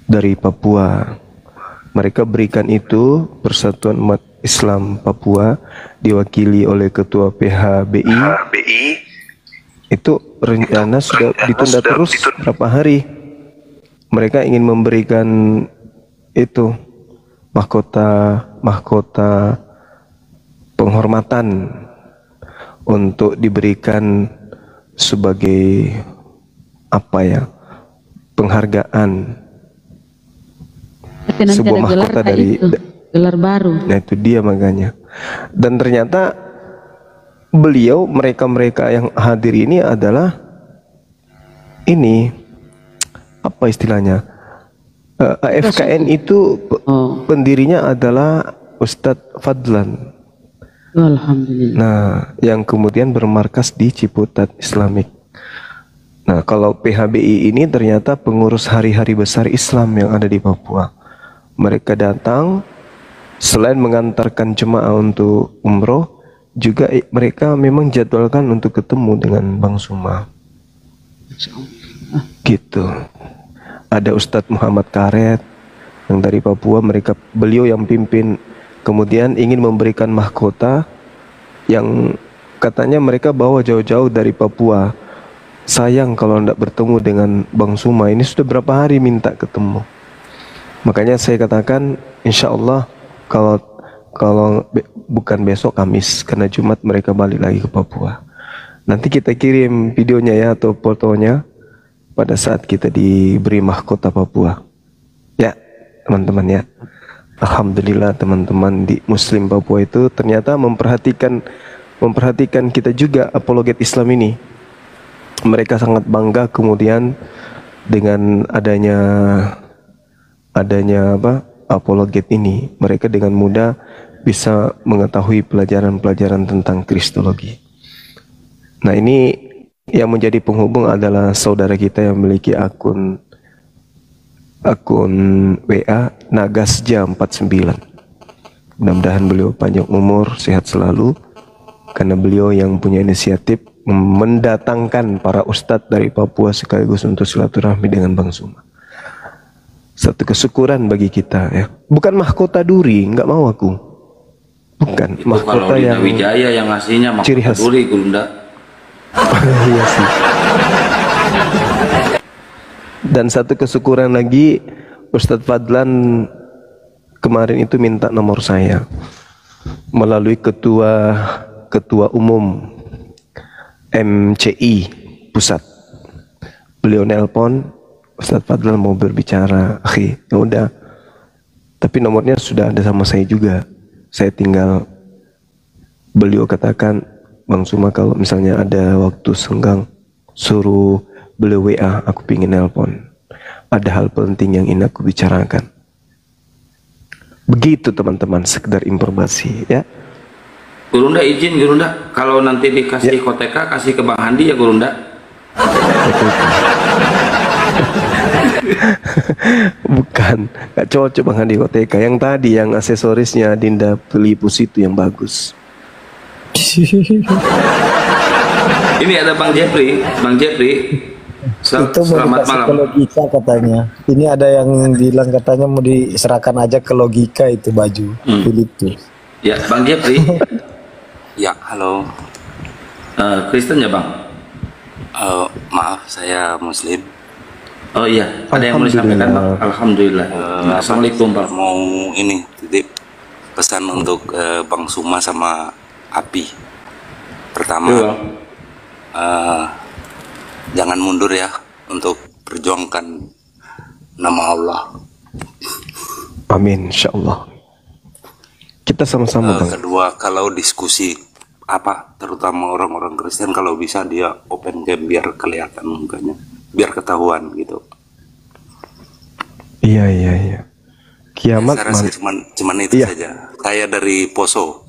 dari Papua. Mereka berikan itu, Persatuan Umat Islam Papua diwakili oleh Ketua PHBI. Itu rencana sudah ditunda terus berapa hari. Mereka ingin memberikan itu mahkota penghormatan untuk diberikan sebagai apa ya, penghargaan, sebuah mahkota dari gelar baru. Nah itu dia makanya. Dan ternyata beliau, mereka yang hadir ini adalah ini apa istilahnya, AFKN itu pendirinya adalah Ustadz Fadlan. Alhamdulillah. Nah, yang kemudian bermarkas di Ciputat Islamic. Nah, kalau PHBI ini ternyata pengurus hari-hari besar Islam yang ada di Papua. Mereka datang, selain mengantarkan jemaah untuk umroh, juga mereka memang jadwalkan untuk ketemu dengan Bang Suma. Gitu. Ada Ustadz Muhammad Karet yang dari Papua, beliau yang pimpin kemudian ingin memberikan mahkota yang katanya mereka bawa jauh-jauh dari Papua. Sayang kalau tidak bertemu dengan Bang Suma. Ini sudah berapa hari minta ketemu. Makanya saya katakan insya Allah bukan besok Kamis, karena Jumat mereka balik lagi ke Papua. Nanti kita kirim videonya ya, atau fotonya pada saat kita diberi mahkota Papua. Ya teman-teman ya. Alhamdulillah teman-teman di Muslim Papua itu ternyata memperhatikan kita juga, apologet Islam ini. Mereka sangat bangga kemudian dengan adanya apologet ini. Mereka dengan mudah bisa mengetahui pelajaran-pelajaran tentang Kristologi. Nah, ini yang menjadi penghubung adalah saudara kita yang memiliki akun WA Nagasja 49. Mudah-mudahan beliau panjang umur, sehat selalu, karena beliau yang punya inisiatif mendatangkan para ustadz dari Papua sekaligus untuk silaturahmi dengan Bang Suma. Satu kesyukuran bagi kita ya. Bukan mahkota duri, nggak mau aku. Bukan itu mahkota kalau yang Wijaya yang ngasihnya ciri mahkota khas. duri, Gurunda. Iya sih. Dan satu kesyukuran lagi, Ustadz Fadlan kemarin itu minta nomor saya melalui ketua umum MCI pusat. Beliau nelpon, Ustadz Fadlan mau berbicara. Ya udah. Tapi nomornya sudah ada sama saya juga. Saya tinggal beliau katakan, Bang Suma kalau misalnya ada waktu senggang, suruh beliau WA, aku pingin nelpon. Ada hal penting yang ingin aku bicarakan. Begitu teman-teman, sekedar informasi ya. Gurunda izin, Gurunda, kalau nanti dikasih koteka, kasih ke Bang Handi ya Gurunda. Bukan, gak cocok Bang Handi koteka. Yang tadi yang aksesorisnya Dinda Pelipus itu yang bagus. Ini ada Bang Jeffrey, Itu mau selamat dikasih malam. ke logika katanya. Ini ada yang bilang katanya mau diserahkan aja ke logika itu baju Filipus. Ya, Bang Jeffrey. Ya, halo. Kristen ya Bang? Maaf, saya Muslim. Oh iya, ada yang mau disampaikan Bang? Alhamdulillah. Assalamualaikum Bang. Mau ini titip pesan untuk Bang Suma sama Api. Pertama, jangan mundur ya untuk perjuangkan nama Allah. Amin, insyaallah. Kita sama-sama Bang. Kedua, kalau diskusi terutama orang-orang Kristen, kalau bisa dia open cam biar kelihatan mukanya, biar ketahuan gitu. Iya. Kiamat Saya rasa cuman itu saja. Saya dari Poso.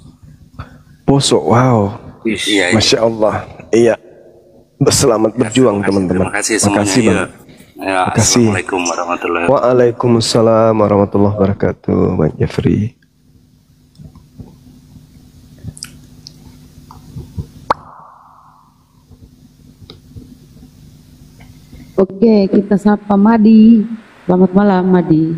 Wow. Iya. Masya Allah. Iya. Selamat berjuang teman-teman. Terima kasih semuanya. Makasih Bang. Ya, Makasih. Assalamualaikum warahmatullahi wabarakatuh. Waalaikumsalam warahmatullahi wabarakatuh, Bang Jeffrey. Oke, kita sapa Madi. Selamat malam Madi.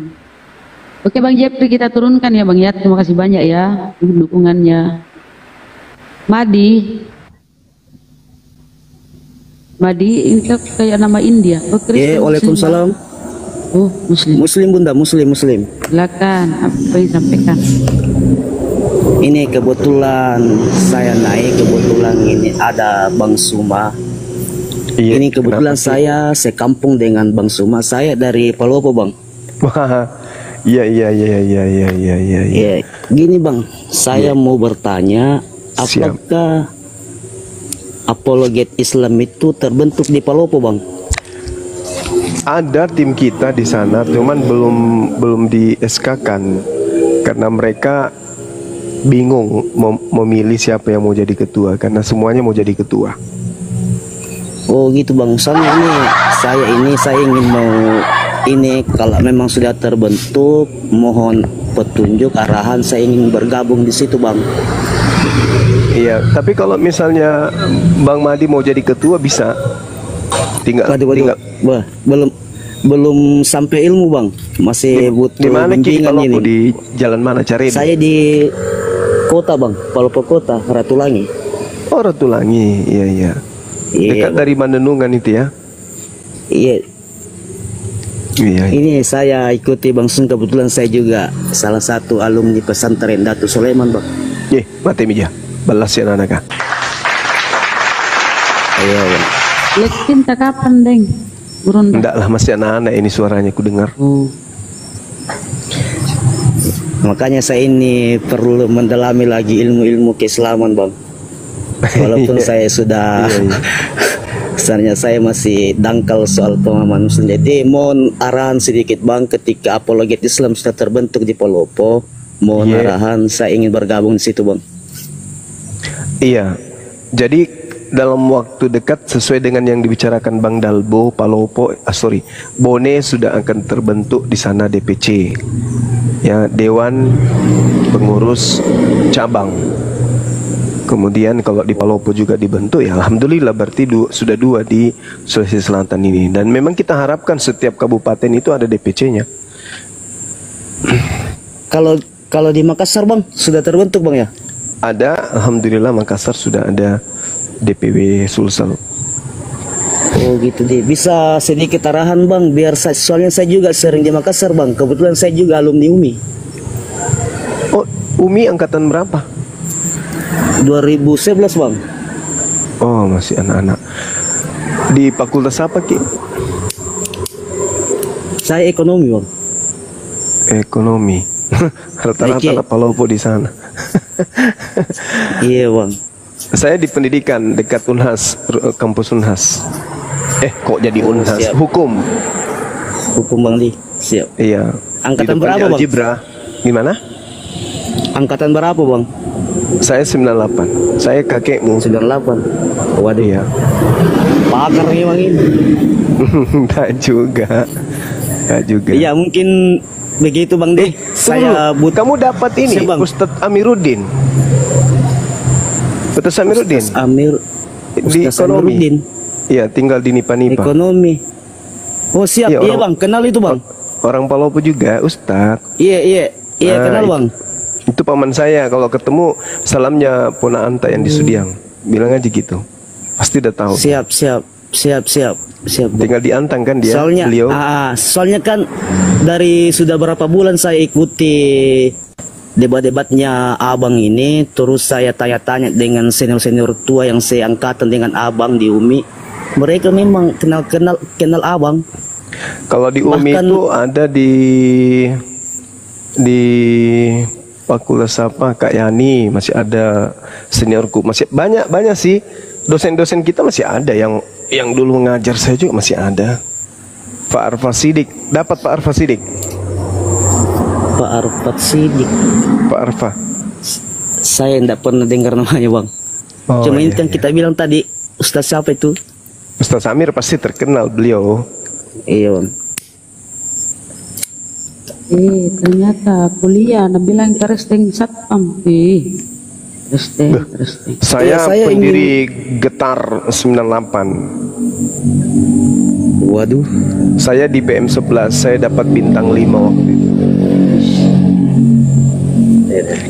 Oke Bang Jeffrey, kita turunkan ya Bang ya. Terima kasih banyak ya dukungannya. Madi, ini kayak nama India. Oh, Kristen, Waalaikumsalam. Oh, Muslim. Muslim Bunda, Muslim. Silakan, apa yang disampaikan? Ini kebetulan saya naik, kebetulan ini ada Bang Suma. Iya, ini kebetulan saya sekampung dengan Bang Suma. Saya dari Palopo Bang. Wah, iya. Ya, gini Bang, saya mau bertanya, apakah apologet Islam itu terbentuk di Palopo Bang? Ada tim kita di sana, cuman belum di SK-kan karena mereka bingung memilih siapa yang mau jadi ketua, karena semuanya mau jadi ketua. Oh gitu Bang, soalnya saya ingin mau ini, kalau memang sudah terbentuk, mohon petunjuk arahan, saya ingin bergabung di situ Bang. Iya, tapi kalau misalnya Bang Madi mau jadi ketua bisa. Tinggal belum sampai ilmu Bang. Masih butuh Di mana Ki? bimbingan Palopo ini. di jalan mana cari? Saya di kota bang, Palopo kota, Ratulangi. Oh Ratulangi, iya iya. Dekat dari Mandenungan itu ya? Iya. Iya. Ini saya ikuti Bang Sun, kebetulan saya juga salah satu alumni pesantren Datu Sulaiman bang. Mati mija, balas ya anak. Iya bang. Lekin tak kapan deng? Gurunda. Enggak lah, masih anak-anak ini suaranya ku dengar. Makanya saya ini perlu mendalami lagi ilmu-ilmu keislaman bang. Walaupun saya sudah sebenarnya saya masih dangkal soal pemahaman Muslim. Jadi mohon arahan sedikit bang, ketika apologet Islam sudah terbentuk di Palopo, mohon arahan, saya ingin bergabung di situ bang. Iya. Jadi dalam waktu dekat sesuai dengan yang dibicarakan Bang Dalbo, Palopo, Bone sudah akan terbentuk di sana DPC. Ya, Dewan Pengurus Cabang. Kemudian kalau di Palopo juga dibentuk, ya alhamdulillah berarti sudah 2 di Sulawesi Selatan ini. Dan memang kita harapkan setiap kabupaten itu ada DPC-nya. Kalau di Makassar bang sudah terbentuk bang ya? Ada, alhamdulillah Makassar sudah ada DPW Sulsel. Oh gitu deh. Bisa sedikit arahan bang, biar soalnya saya juga sering di Makassar bang. Kebetulan saya juga alumni UMI. Oh, UMI angkatan berapa? 2011 bang. Oh, masih anak-anak. Di fakultas apa Ki? Saya ekonomi bang. Ekonomi. Rata-rata Palopo di sana. Iya bang. Saya di pendidikan dekat Unhas, kampus Unhas. Kok jadi Unhas? Siap. Hukum bang di. Siap. Iya. Angkatan berapa bang? Algebra. Gimana? Angkatan berapa bang? Saya 98. Saya kakekmu. 98. Waduh. Iya. Pakar nih bang ini. Enggak juga. Iya mungkin begitu bang deh. Kamu dapat ini Ustadz Amiruddin. Ustadz Amiruddin. Di ekonomi. Iya, tinggal di Nipa-Nipa. Ekonomi. Oh siap, iya bang, kenal itu bang. Orang Palopo juga, Ustadz. Iya, kenal bang. Itu paman saya, kalau ketemu salamnya Pona Anta yang di Sudiang. Bilang aja gitu. Pasti udah tahu. Siap. Tinggal di Antang kan dia, soalnya, beliau. Soalnya kan dari sudah berapa bulan saya ikuti debat-debatnya abang ini, terus saya tanya-tanya dengan senior-senior tua yang seangkatan dengan abang di UMI. Mereka memang kenal abang. Kalau di UMI itu ada di fakultas apa, Kak Yani masih ada, seniorku masih banyak sih, dosen-dosen kita masih ada yang dulu ngajar saya juga masih ada. Pak Arfa Sidik, dapat Pak Arfa Sidik. Pak Arfa Sidik. Pak Arfa. Saya tidak pernah dengar namanya bang. Cuma ini kan kita bilang tadi, Ustaz siapa itu? Ustaz Amir pasti terkenal beliau. Iya bang. Ternyata kuliah, bilang keresting satpam. Keresting. Saya pendiri Getar 98. Waduh. Saya di PM 11, saya dapat bintang 5 waktu itu.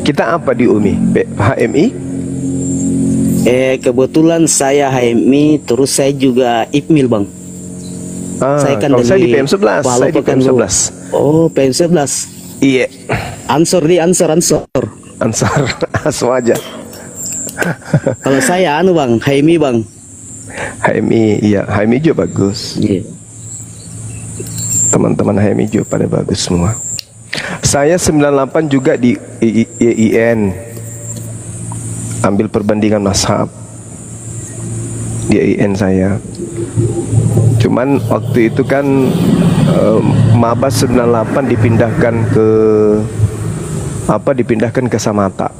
Kita apa di UMI? HMI? Kebetulan saya HMI, terus saya juga IPMIL bang. Saya kan saya di PM 11. Saya di PM 11. Oh, PM 11. Iya. Ansor. Ansor aja. Kalau saya bang, HMI bang. HMI, iya, HMI juga bagus. Iya. Teman-teman HMI juga pada bagus semua. Saya 98 juga di IIN. Ambil perbandingan mazhab di IIN saya. Cuman waktu itu kan Mabas 98 dipindahkan ke Samata.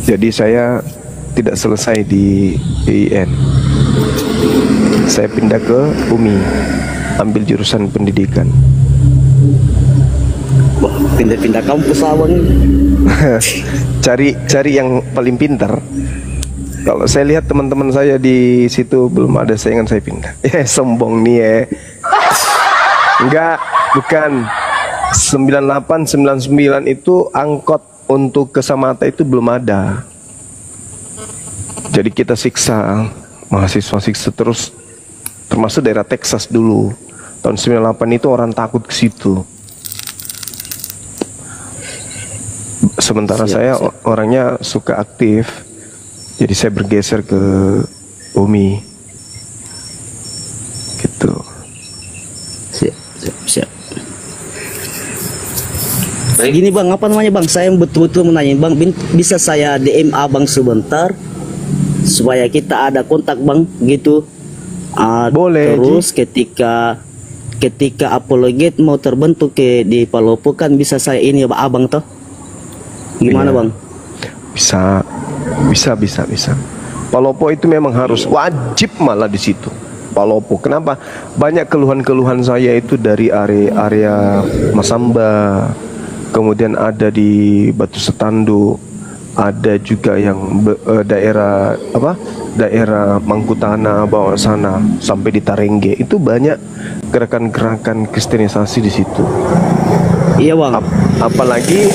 Jadi saya tidak selesai di IIN. Saya pindah ke UMI, ambil jurusan pendidikan. Wah, pindah-pindah kampus abang. cari yang paling pintar. Kalau saya lihat teman-teman saya di situ belum ada saingan, saya pindah. Sombong nih Enggak, bukan. 98, 99 itu angkot untuk ke Samata itu belum ada. Jadi kita siksa, mahasiswa siksa terus, termasuk daerah Texas dulu. Tahun 98 itu orang takut ke situ. Sementara saya orangnya suka aktif, jadi saya bergeser ke Umi. Gitu. Siap. Gini bang, apa namanya bang? Saya betul-betul menanya bang, bisa saya DM abang sebentar supaya kita ada kontak bang, gitu. Boleh. Terus ketika apologet mau terbentuk di Palopo kan bisa saya ini abang toh. Gimana Iya. bang? Bisa. Palopo itu memang harus wajib malah di situ. Palopo. Kenapa? Banyak keluhan-keluhan saya itu dari area Masamba. Kemudian ada di Batu Setando, ada juga yang daerah Mangkutana bawah sana sampai di Tarengge. Itu banyak gerakan-gerakan kristenisasi di situ. Iya bang. Apalagi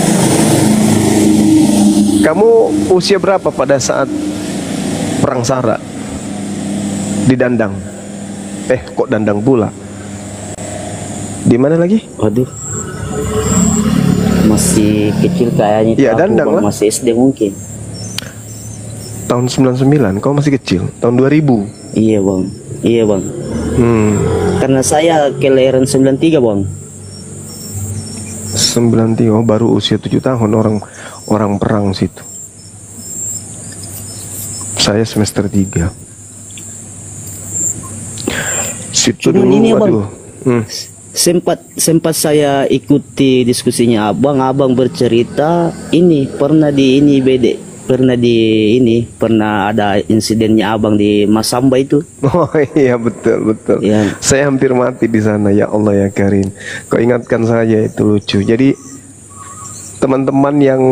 kamu usia berapa pada saat perang Sara di Dandang? Kok Dandang pula? Di mana lagi? Waduh, masih kecil kayaknya. Iya, Dandang lah. Masih SD mungkin. Tahun 99, kau masih kecil. Tahun 2000. Iya bang. Karena saya kelahiran 93 bang. 93, baru usia 7 tahun orang perang situ. Saya semester 3. Situ Cuman dulu, ini waduh. Sempat saya ikuti diskusinya abang bercerita ini pernah ada insidennya abang di Masamba itu. Oh iya, betul. Ya. Saya hampir mati di sana, ya Allah ya Karim. Kau ingatkan saya, itu lucu. Jadi teman-teman yang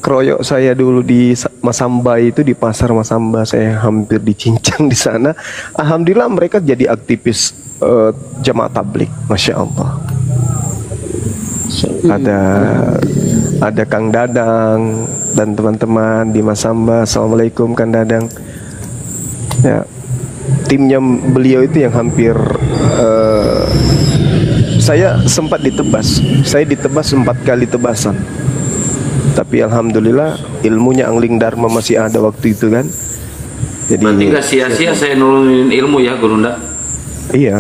keroyok saya dulu di Masamba itu, di pasar Masamba, saya hampir dicincang di sana. Alhamdulillah mereka jadi aktivis jamaah tablik, masya Allah. Ada Kang Dadang dan teman-teman di Masamba. Assalamualaikum Kang Dadang. Ya, timnya beliau itu yang hampir saya sempat ditebas. Saya ditebas 4 kali tebasan. Tapi alhamdulillah ilmunya Angling Dharma masih ada waktu itu kan. Jadi berarti nggak sia-sia saya nurunin ilmu ya Gurunda. Iya.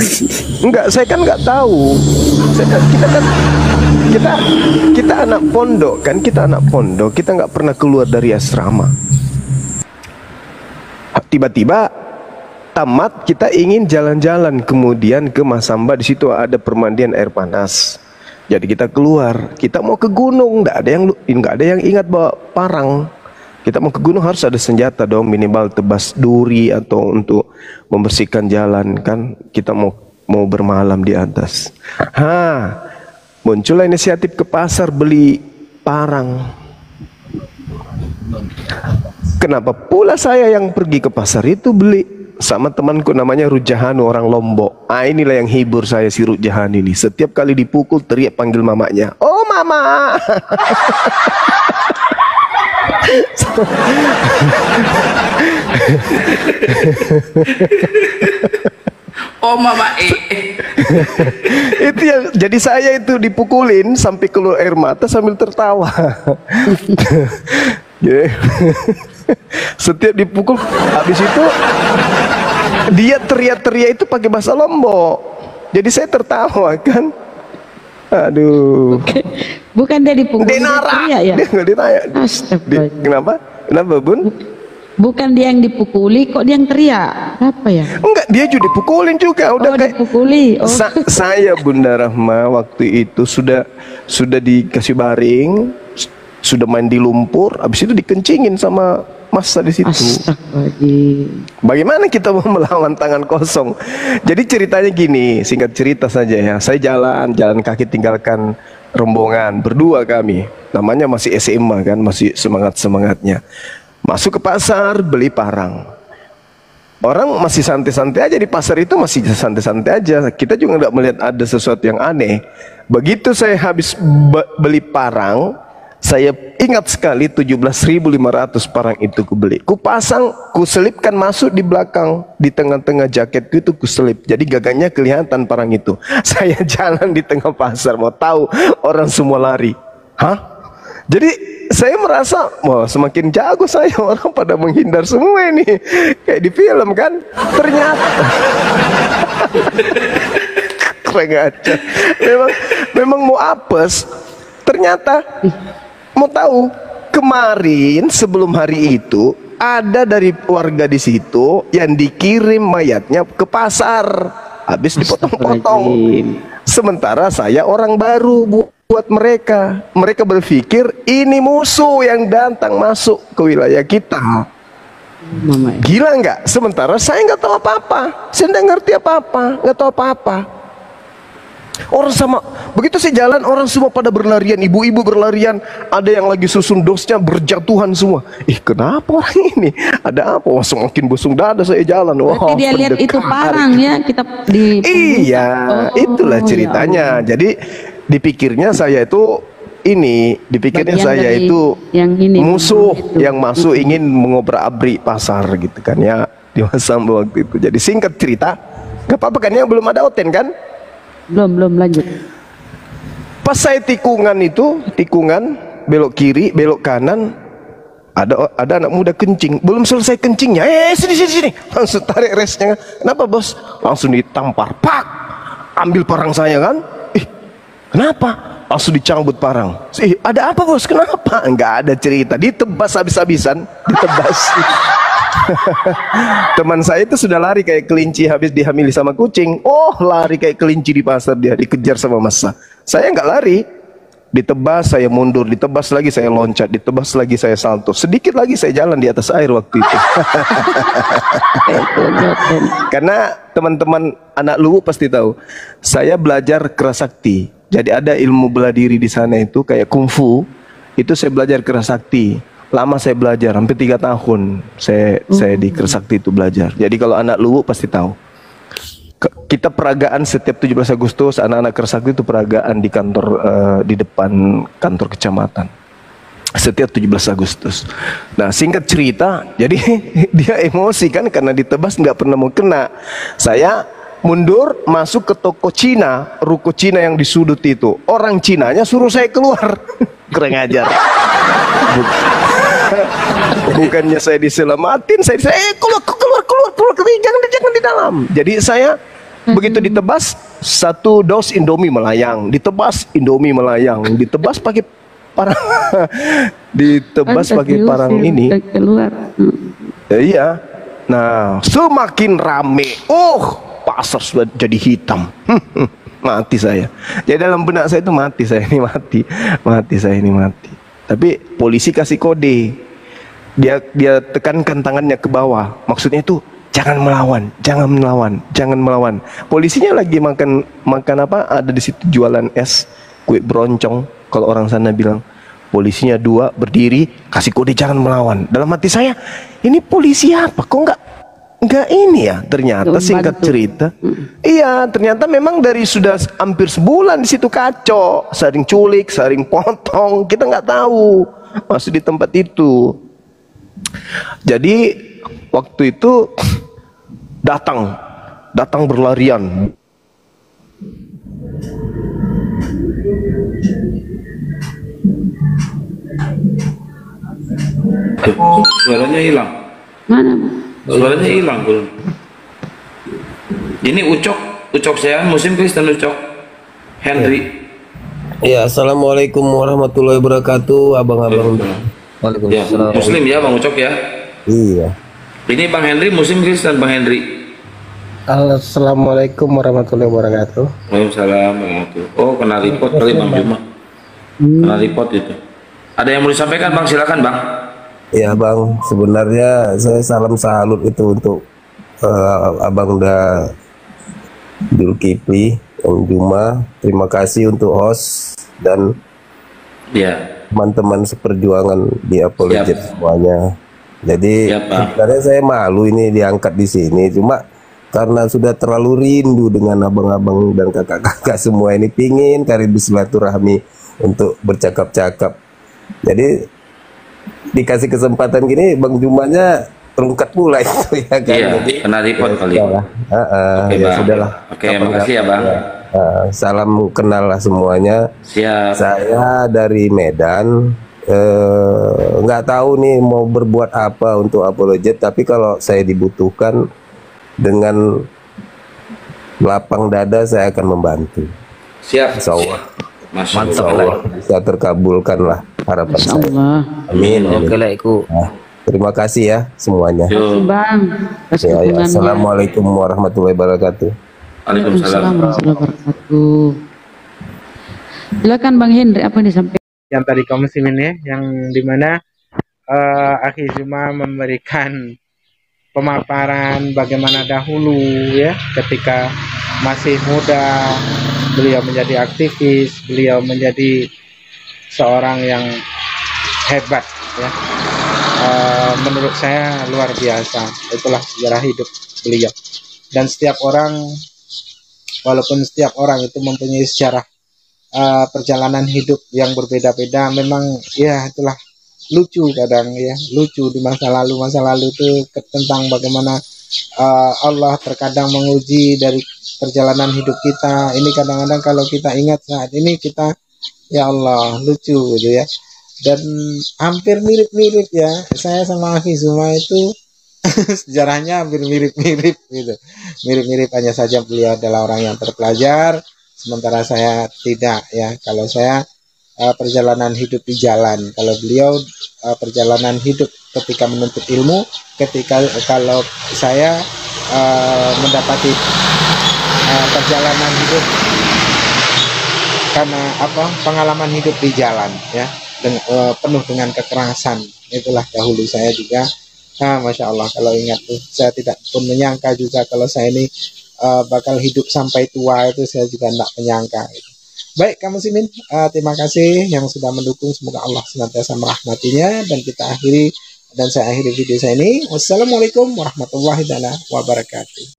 Enggak, saya kan nggak tahu. Kita anak pondok kan, kita nggak pernah keluar dari asrama. Tiba-tiba tamat, kita ingin jalan-jalan kemudian ke Masamba. Di situ ada permandian air panas. Jadi kita keluar, kita mau ke gunung, nggak ada yang ingat bawa parang. Kita mau ke gunung harus ada senjata dong, minimal tebas duri atau untuk membersihkan jalan kan. Kita mau bermalam di atas. Muncullah inisiatif ke pasar beli parang. Kenapa pula saya yang pergi ke pasar itu beli sama temanku namanya Rujahanu, orang Lombok. Inilah yang hibur saya, si Rujahan ini. Setiap kali dipukul teriak panggil mamanya. Oh mama. Oh mama Itu yang jadi saya itu dipukulin sampai keluar air mata sambil tertawa. Setiap dipukul, habis itu dia teriak-teriak itu pakai bahasa Lombok. Jadi saya tertawa kan. Aduh. Bukan dia dipukul, dia teriak ya? Dia nggak ditanya. Kenapa? Kenapa Bun? Bukan dia yang dipukuli, kok dia yang teriak? Apa ya? Enggak, dia juga dipukulin juga. Udah kayak dipukuli. Saya Bunda Rahma waktu itu sudah dikasih baring, sudah main di lumpur, habis itu dikencingin sama massa di situ. Bagaimana kita mau melawan tangan kosong? Jadi ceritanya gini, singkat cerita saja ya. Saya jalan kaki tinggalkan rombongan berdua kami. Namanya masih SMA kan, masih semangat-semangatnya. Masuk ke pasar beli parang. Orang masih santai-santai aja di pasar itu, masih santai-santai aja. Kita juga nggak melihat ada sesuatu yang aneh. Begitu saya habis beli parang, saya ingat sekali 17.500 parang itu kubeli. Ku pasang, ku selipkan masuk di belakang, di tengah-tengah jaketku itu ku selip. Jadi gagangnya kelihatan parang itu. Saya jalan di tengah pasar, mau tahu orang semua lari. Hah? Jadi saya merasa, wah semakin jago saya, orang pada menghindar semua ini. Kayak di film kan. Ternyata keren aja. Memang mau apes. Ternyata mau tahu, kemarin sebelum hari itu ada dari warga di situ yang dikirim mayatnya ke pasar, habis dipotong-potong. Sementara saya orang baru buat mereka. Mereka berpikir ini musuh yang datang masuk ke wilayah kita. Gila nggak? Sementara saya nggak tahu apa-apa, saya nggak ngerti apa-apa, nggak tahu apa-apa. Orang sama, begitu saya jalan orang semua pada berlarian, ibu-ibu berlarian, ada yang lagi susun dosnya berjatuhan semua. Ih kenapa orang ini? Ada apa? Wah semakin busung dada saya jalan. Wah, berarti dia lihat itu parang ya, kita di iya, itulah ceritanya. Ya, jadi dipikirnya saya itu ini, dipikirnya bagian saya dari itu yang ini, musuh itu. yang masuk ingin mengobrak-abrik pasar gitu kan ya di masa waktu itu. Jadi singkat cerita, nggak apa-apa kan ya, belum ada oten kan? Belum lanjut. Pas saya tikungan itu, belok kiri, belok kanan, ada anak muda kencing, belum selesai kencingnya, sini, langsung tarik resnya. Kenapa bos? Langsung ditampar, pak, ambil parang saya kan? Kenapa? Langsung dicambut parang. Ada apa bos? Kenapa? Enggak ada cerita, ditebas habis-habisan, ditebas. Teman saya itu sudah lari kayak kelinci habis dihamili sama kucing. Oh lari kayak kelinci di pasar, dia dikejar sama massa. Saya nggak lari, ditebas saya mundur, ditebas lagi saya loncat, ditebas lagi saya salto, sedikit lagi saya jalan di atas air waktu itu. Karena teman-teman anak Luwu pasti tahu, saya belajar kerasakti. Jadi ada ilmu bela diri di sana itu kayak kungfu. Itu saya belajar kerasakti. Lama saya belajar, hampir 3 tahun saya di Kersakti itu belajar. Jadi kalau anak Luwu pasti tahu. Kita peragaan setiap 17 Agustus, anak-anak Kersakti itu peragaan di kantor, di depan kantor kecamatan. Setiap 17 Agustus. Nah singkat cerita, jadi dia emosi kan karena ditebas nggak pernah mau kena. Saya mundur masuk ke toko Cina, ruko Cina yang di sudut itu. Orang Cinanya suruh saya keluar. Kurang ajar. Bukannya saya diselamatin, saya keluar jangan di dalam. Jadi saya begitu ditebas, 1 dos Indomie melayang, ditebas Indomie melayang, ditebas pakai parang, ditebas pakai parang ini. Iya. Nah, semakin rame. Pasar sudah jadi hitam. Mati saya. Jadi dalam benak saya itu mati saya ini mati. Tapi polisi kasih kode, dia tekankan tangannya ke bawah, maksudnya itu jangan melawan. Polisinya lagi makan apa? Ada di situ jualan es, kue beroncong. Kalau orang sana bilang, polisinya 2 berdiri, kasih kode jangan melawan. Dalam hati saya, ini polisi apa? Kok enggak ini ya? Ternyata singkat cerita, iya ternyata memang dari sudah hampir sebulan di situ kacau, saling culik, saling potong, kita nggak tahu masih di tempat itu. Jadi waktu itu datang berlarian. Suaranya hilang. Mana? Suaranya hilang bro. Ini Ucok saya Muslim Kristen Ucok Henry. Ya, assalamualaikum warahmatullahi wabarakatuh, abang-abang. Ya, Muslim ya Bang Ucok ya. Iya. Ini Bang Henry Muslim Kristen Bang Henry. Assalamualaikum warahmatullahi wabarakatuh. Waalaikumsalam warahmatullahi. Oh kena report kali Bang Juma. Kena report itu. Ada yang mau disampaikan Bang, silakan Bang. Ya Bang, sebenarnya saya salam salut itu untuk Abang udah Zulkifli, Bang Juma. Terima kasih untuk host dan teman-teman seperjuangan di Apologet semuanya. Jadi sebenarnya saya malu ini diangkat di sini, cuma karena sudah terlalu rindu dengan abang-abang dan kakak-kakak semua ini, pingin kali bersilaturahmi untuk bercakap-cakap. Jadi dikasih kesempatan gini, Bang Jumanya terungkat pula itu ya kan. Iya, jadi, kena report kali. Oke, ya sudahlah. Oke, makasih ya Bang. Salam kenal lah semuanya. Siap. Saya dari Medan. Nggak tahu nih mau berbuat apa untuk apologet, tapi kalau saya dibutuhkan dengan lapang dada saya akan membantu. Siap. Insyaallah. Mantap Allah bisa terkabulkan lah harapan saya. Amin. Oke lah iku. Terima kasih ya semuanya. Bang, atas dukungannya. Assalamualaikum warahmatullahi wabarakatuh. Waalaikumsalam warahmatullahi wabarakatuh. Silakan Bang Hendri, apa yang disampaikan? Yang tadi kaum muslimin ya, yang dimana Akhi Zuma memberikan pemaparan bagaimana dahulu ya, ketika masih muda beliau menjadi aktivis, beliau menjadi seorang yang hebat ya. Menurut saya luar biasa. Itulah sejarah hidup beliau. Dan setiap orang, walaupun setiap orang itu mempunyai sejarah perjalanan hidup yang berbeda-beda, memang ya itulah lucu kadang ya, lucu di masa lalu itu tentang bagaimana Allah terkadang menguji dari perjalanan hidup kita. Ini kadang-kadang kalau kita ingat saat ini, kita ya Allah lucu gitu ya. Dan hampir mirip-mirip ya, saya sama Akhi Zuma itu sejarahnya hampir mirip-mirip gitu, mirip-mirip, hanya saja beliau adalah orang yang terpelajar, sementara saya tidak ya. Kalau saya perjalanan hidup di jalan, kalau beliau perjalanan hidup ketika menuntut ilmu, kalau saya mendapati perjalanan hidup karena pengalaman hidup di jalan ya, penuh dengan kekerasan. Itulah dahulu saya juga. Masya Allah, kalau ingat tuh, saya tidak pun menyangka juga kalau saya ini bakal hidup sampai tua, itu saya juga tidak menyangka gitu. Baik kaum muslimin, terima kasih yang sudah mendukung, semoga Allah senantiasa merahmatinya, dan saya akhiri video saya ini. Wassalamualaikum warahmatullahi wabarakatuh.